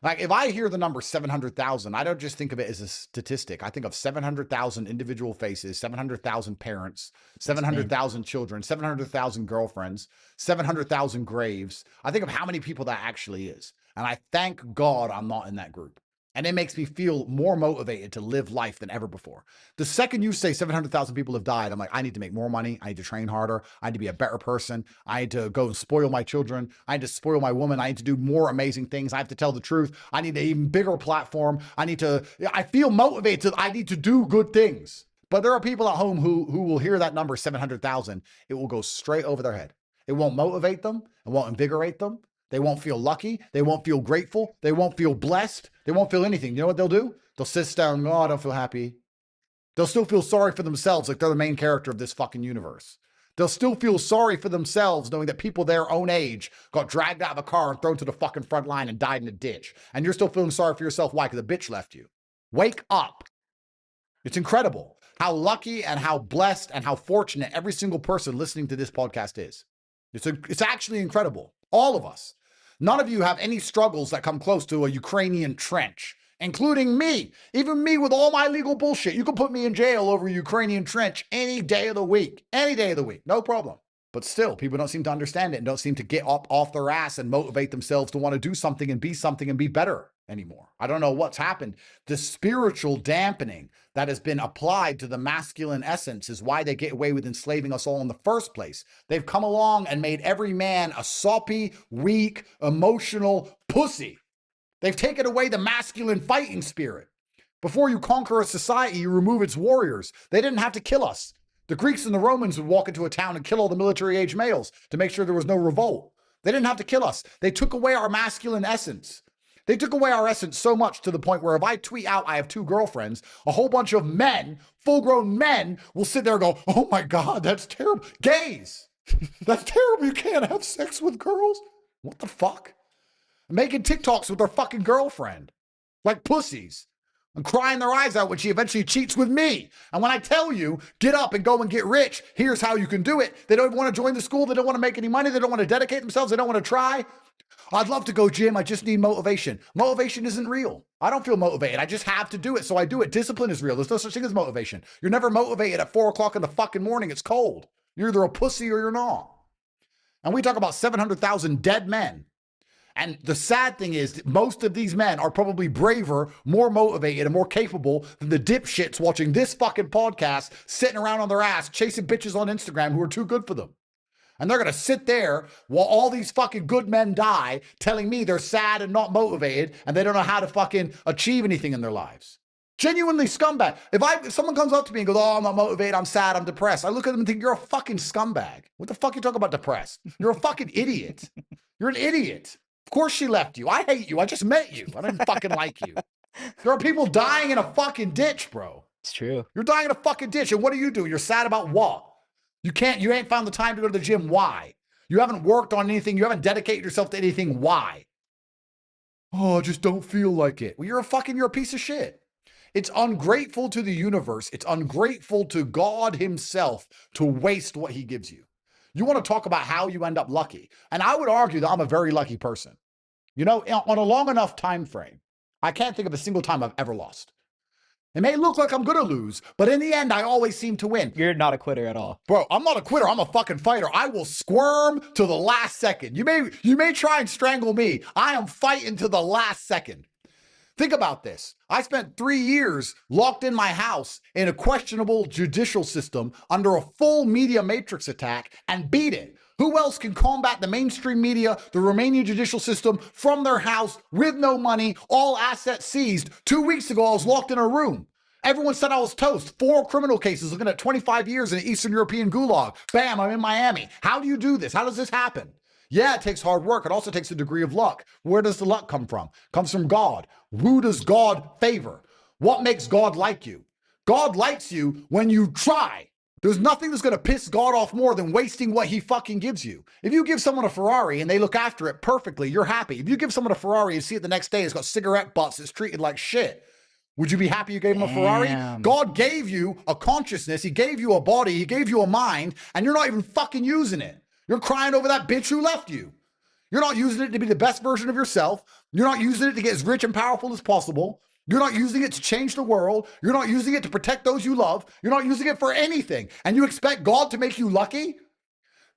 Like if I hear the number 700,000, I don't just think of it as a statistic. I think of 700,000 individual faces, 700,000 parents, 700,000 children, 700,000 girlfriends, 700,000 graves. I think of how many people that actually is. And I thank God I'm not in that group. And it makes me feel more motivated to live life than ever before. The second you say 700,000 people have died, I'm like, I need to make more money. I need to train harder. I need to be a better person. I need to go and spoil my children. I need to spoil my woman. I need to do more amazing things. I have to tell the truth. I need an even bigger platform. I feel motivated. I need to do good things. But there are people at home who will hear that number 700,000. It will go straight over their head. It won't motivate them. It won't invigorate them. They won't feel lucky. They won't feel grateful. They won't feel blessed. They won't feel anything. You know what they'll do? They'll sit down and go, oh, I don't feel happy. They'll still feel sorry for themselves like they're the main character of this fucking universe. They'll still feel sorry for themselves knowing that people their own age got dragged out of a car and thrown to the fucking front line and died in a ditch. And you're still feeling sorry for yourself. Why? Because the bitch left you. Wake up. It's incredible how lucky and how blessed and how fortunate every single person listening to this podcast is. It's actually incredible. All of us. None of you have any struggles that come close to a Ukrainian trench, including me. Even me with all my legal bullshit. You can put me in jail over a Ukrainian trench any day of the week. Any day of the week. No problem. But still, people don't seem to understand it and don't seem to get up off their ass and motivate themselves to want to do something and be better anymore. I don't know what's happened. The spiritual dampening that has been applied to the masculine essence is why they get away with enslaving us all in the first place. They've come along and made every man a soppy, weak, emotional pussy. They've taken away the masculine fighting spirit. Before you conquer a society, you remove its warriors. They didn't have to kill us. The Greeks and the Romans would walk into a town and kill all the military-age males to make sure there was no revolt. They didn't have to kill us. They took away our masculine essence. They took away our essence so much to the point where if I tweet out I have 2 girlfriends, a whole bunch of men, full-grown men, will sit there and go, oh my God, that's terrible. Gays, that's terrible. You can't have sex with girls. What the fuck? Making TikToks with their fucking girlfriend like pussies. And crying their eyes out when she eventually cheats with me. And when I tell you, get up and go and get rich, here's how you can do it. They don't want to join the school. They don't want to make any money. They don't want to dedicate themselves. They don't want to try. I'd love to go gym. I just need motivation. Motivation isn't real. I don't feel motivated. I just have to do it. So I do it. Discipline is real. There's no such thing as motivation. You're never motivated at 4 o'clock in the fucking morning. It's cold. You're either a pussy or you're not. And we talk about 700,000 dead men. And the sad thing is that most of these men are probably braver, more motivated, and more capable than the dipshits watching this fucking podcast, sitting around on their ass, chasing bitches on Instagram who are too good for them. And they're going to sit there while all these fucking good men die, telling me they're sad and not motivated, and they don't know how to fucking achieve anything in their lives. Genuinely scumbag. If someone comes up to me and goes, oh, I'm not motivated, I'm sad, I'm depressed, I look at them and think, you're a fucking scumbag. What the fuck are you talking about depressed? You're a fucking idiot. You're an idiot. Of course she left you. I hate you. I just met you. I didn't fucking like you. There are people dying in a fucking ditch, bro. It's true. You're dying in a fucking ditch. And what do? You're sad about what? You ain't found the time to go to the gym. Why? You haven't worked on anything. You haven't dedicated yourself to anything. Why? Oh, I just don't feel like it. Well, you're a piece of shit. It's ungrateful to the universe. It's ungrateful to God himself to waste what he gives you. You want to talk about how you end up lucky. And I would argue that I'm a very lucky person. You know, on a long enough time frame, I can't think of a single time I've ever lost. It may look like I'm going to lose, but in the end, I always seem to win. You're not a quitter at all. Bro, I'm not a quitter. I'm a fucking fighter. I will squirm to the last second. You may try and strangle me. I am fighting to the last second. Think about this. I spent 3 years locked in my house in a questionable judicial system under a full media matrix attack and beat it. Who else can combat the mainstream media, the Romanian judicial system from their house with no money, all assets seized? 2 weeks ago, I was locked in a room. Everyone said I was toast. 4 criminal cases looking at 25 years in an Eastern European gulag. Bam, I'm in Miami. How do you do this? How does this happen? Yeah, it takes hard work. It also takes a degree of luck. Where does the luck come from? It comes from God. Who does God favor? What makes God like you? God likes you when you try. There's nothing that's going to piss God off more than wasting what he fucking gives you. If you give someone a Ferrari and they look after it perfectly, you're happy. If you give someone a Ferrari and see it the next day, it's got cigarette butts, it's treated like shit. Would you be happy you gave him a Ferrari? God gave you a consciousness. He gave you a body. He gave you a mind, and you're not even fucking using it. You're crying over that bitch who left you. You're not using it to be the best version of yourself. You're not using it to get as rich and powerful as possible. You're not using it to change the world. You're not using it to protect those you love. You're not using it for anything. And you expect God to make you lucky?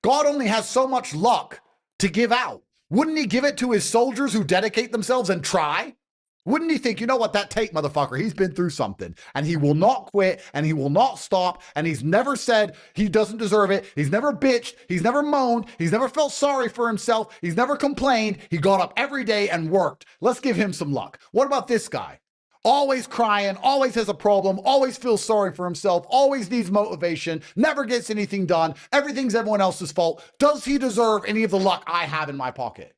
God only has so much luck to give out. Wouldn't he give it to his soldiers who dedicate themselves and try? Wouldn't he think, you know what, that Tate motherfucker, he's been through something and he will not quit and he will not stop and he's never said he doesn't deserve it. He's never bitched. He's never moaned. He's never felt sorry for himself. He's never complained. He got up every day and worked. Let's give him some luck. What about this guy? Always crying, always has a problem, always feels sorry for himself, always needs motivation, never gets anything done. Everything's everyone else's fault. Does he deserve any of the luck I have in my pocket?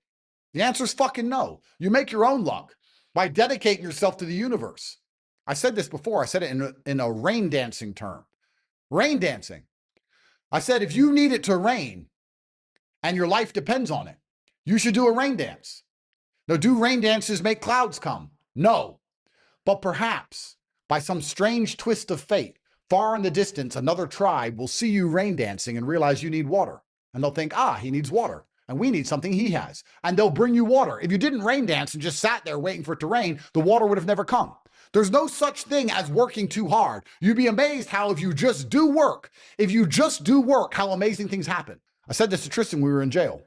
The answer is fucking no. You make your own luck by dedicating yourself to the universe. I said this before. I said it in a rain dancing term. Rain dancing. I said, if you need it to rain and your life depends on it, you should do a rain dance. Now, do rain dances make clouds come? No. But perhaps, by some strange twist of fate, far in the distance, another tribe will see you rain dancing and realize you need water. And they'll think, he needs water. And we need something he has. And they'll bring you water. If you didn't rain dance and just sat there waiting for it to rain, the water would have never come. There's no such thing as working too hard. You'd be amazed how if you just do work, how amazing things happen. I said this to Tristan when we were in jail.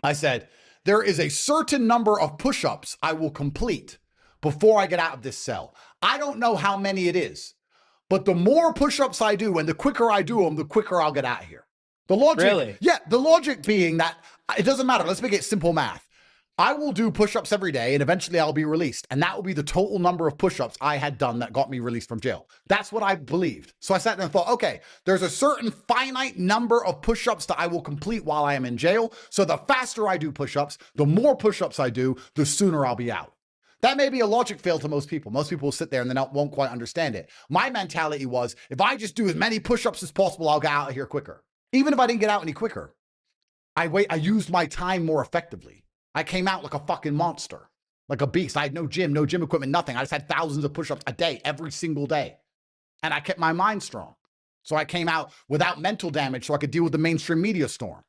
I said, there is a certain number of push-ups I will complete before I get out of this cell. I don't know how many it is, but the more push-ups I do and the quicker I do them, the quicker I'll get out of here. The logic, Really? Yeah, the logic being that it doesn't matter. Let's make it simple math. I will do push-ups every day and eventually I'll be released. And that will be the total number of push-ups I had done that got me released from jail. That's what I believed. So I sat there and thought, okay, there's a certain finite number of push-ups that I will complete while I am in jail. So the faster I do push-ups, the more push-ups I do, the sooner I'll be out. That may be a logic fail to most people. Most people will sit there and they won't quite understand it. My mentality was, if I just do as many push-ups as possible, I'll get out of here quicker. Even if I didn't get out any quicker, I used my time more effectively. I came out like a fucking monster, like a beast. I had no gym equipment, nothing. I just had thousands of push-ups a day, every single day. And I kept my mind strong. So I came out without mental damage so I could deal with the mainstream media storm.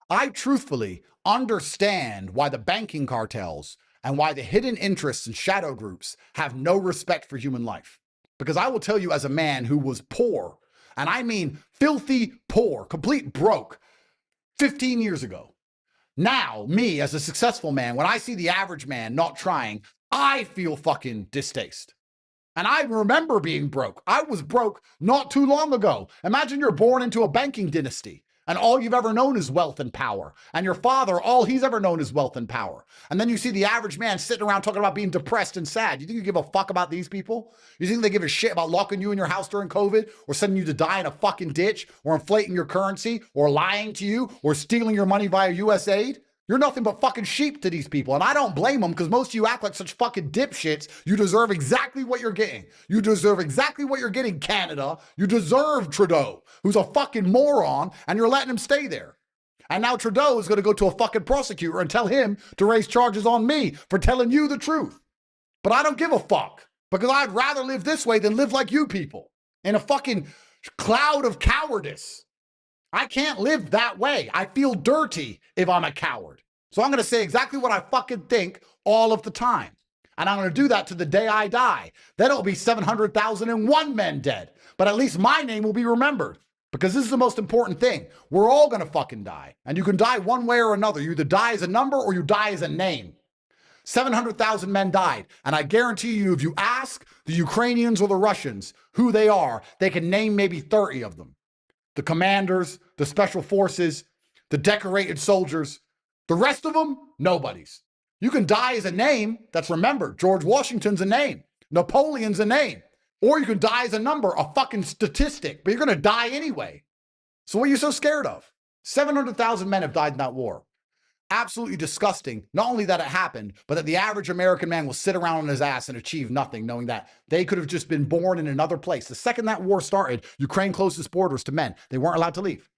I truthfully understand why the banking cartels and why the hidden interests and shadow groups have no respect for human life. Because I will tell you, as a man who was poor, and I mean filthy poor, complete broke, 15 years ago. Now, me as a successful man, when I see the average man not trying, I feel fucking distaste. And I remember being broke. I was broke not too long ago. Imagine you're born into a banking dynasty and all you've ever known is wealth and power. And your father, all he's ever known is wealth and power. And then you see the average man sitting around talking about being depressed and sad. You think you give a fuck about these people? You think they give a shit about locking you in your house during COVID or sending you to die in a fucking ditch or inflating your currency or lying to you or stealing your money via USAID? You're nothing but fucking sheep to these people. And I don't blame them because most of you act like such fucking dipshits. You deserve exactly what you're getting. You deserve exactly what you're getting, Canada. You deserve Trudeau, who's a fucking moron, and you're letting him stay there. And now Trudeau is going to go to a fucking prosecutor and tell him to raise charges on me for telling you the truth. But I don't give a fuck because I'd rather live this way than live like you people in a fucking cloud of cowardice. I can't live that way. I feel dirty if I'm a coward. So I'm going to say exactly what I fucking think all of the time. And I'm going to do that to the day I die. Then it'll be 700,001 men dead. But at least my name will be remembered. Because this is the most important thing. We're all going to fucking die. And you can die one way or another. You either die as a number or you die as a name. 700,000 men died. And I guarantee you, if you ask the Ukrainians or the Russians who they are, they can name maybe 30 of them. The commanders, the special forces, the decorated soldiers. The rest of them, nobody's. You can die as a name that's remembered. George Washington's a name. Napoleon's a name. Or you can die as a number, a fucking statistic, but you're going to die anyway. So what are you so scared of? 700,000 men have died in that war. Absolutely disgusting. Not only that it happened, but that the average American man will sit around on his ass and achieve nothing, knowing that they could have just been born in another place. The second that war started, Ukraine closed its borders to men. They weren't allowed to leave.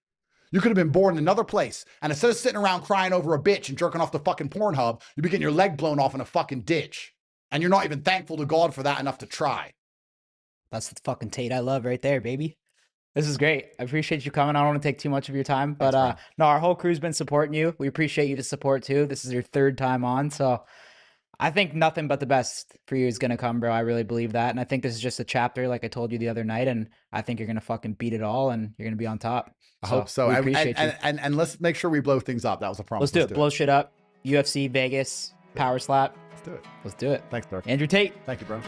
You could have been born in another place. And instead of sitting around crying over a bitch and jerking off the fucking Pornhub, you'd be getting your leg blown off in a fucking ditch. And you're not even thankful to God for that enough to try. That's the fucking Tate I love right there, baby. This is great. I appreciate you coming. I don't want to take too much of your time, but Thanks, no, our whole crew's been supporting you. We appreciate you to support too. This is your 3rd time on, so I think nothing but the best for you is going to come, bro. I really believe that. And I think this is just a chapter, like I told you the other night, and I think you're going to fucking beat it all and you're going to be on top. I hope so. We appreciate you. And let's make sure we blow things up. That was a promise. Let's do it. Blow shit up. UFC, Vegas, power slap. Let's do it. Let's do it. Thanks, bro. Andrew Tate. Thank you, bro.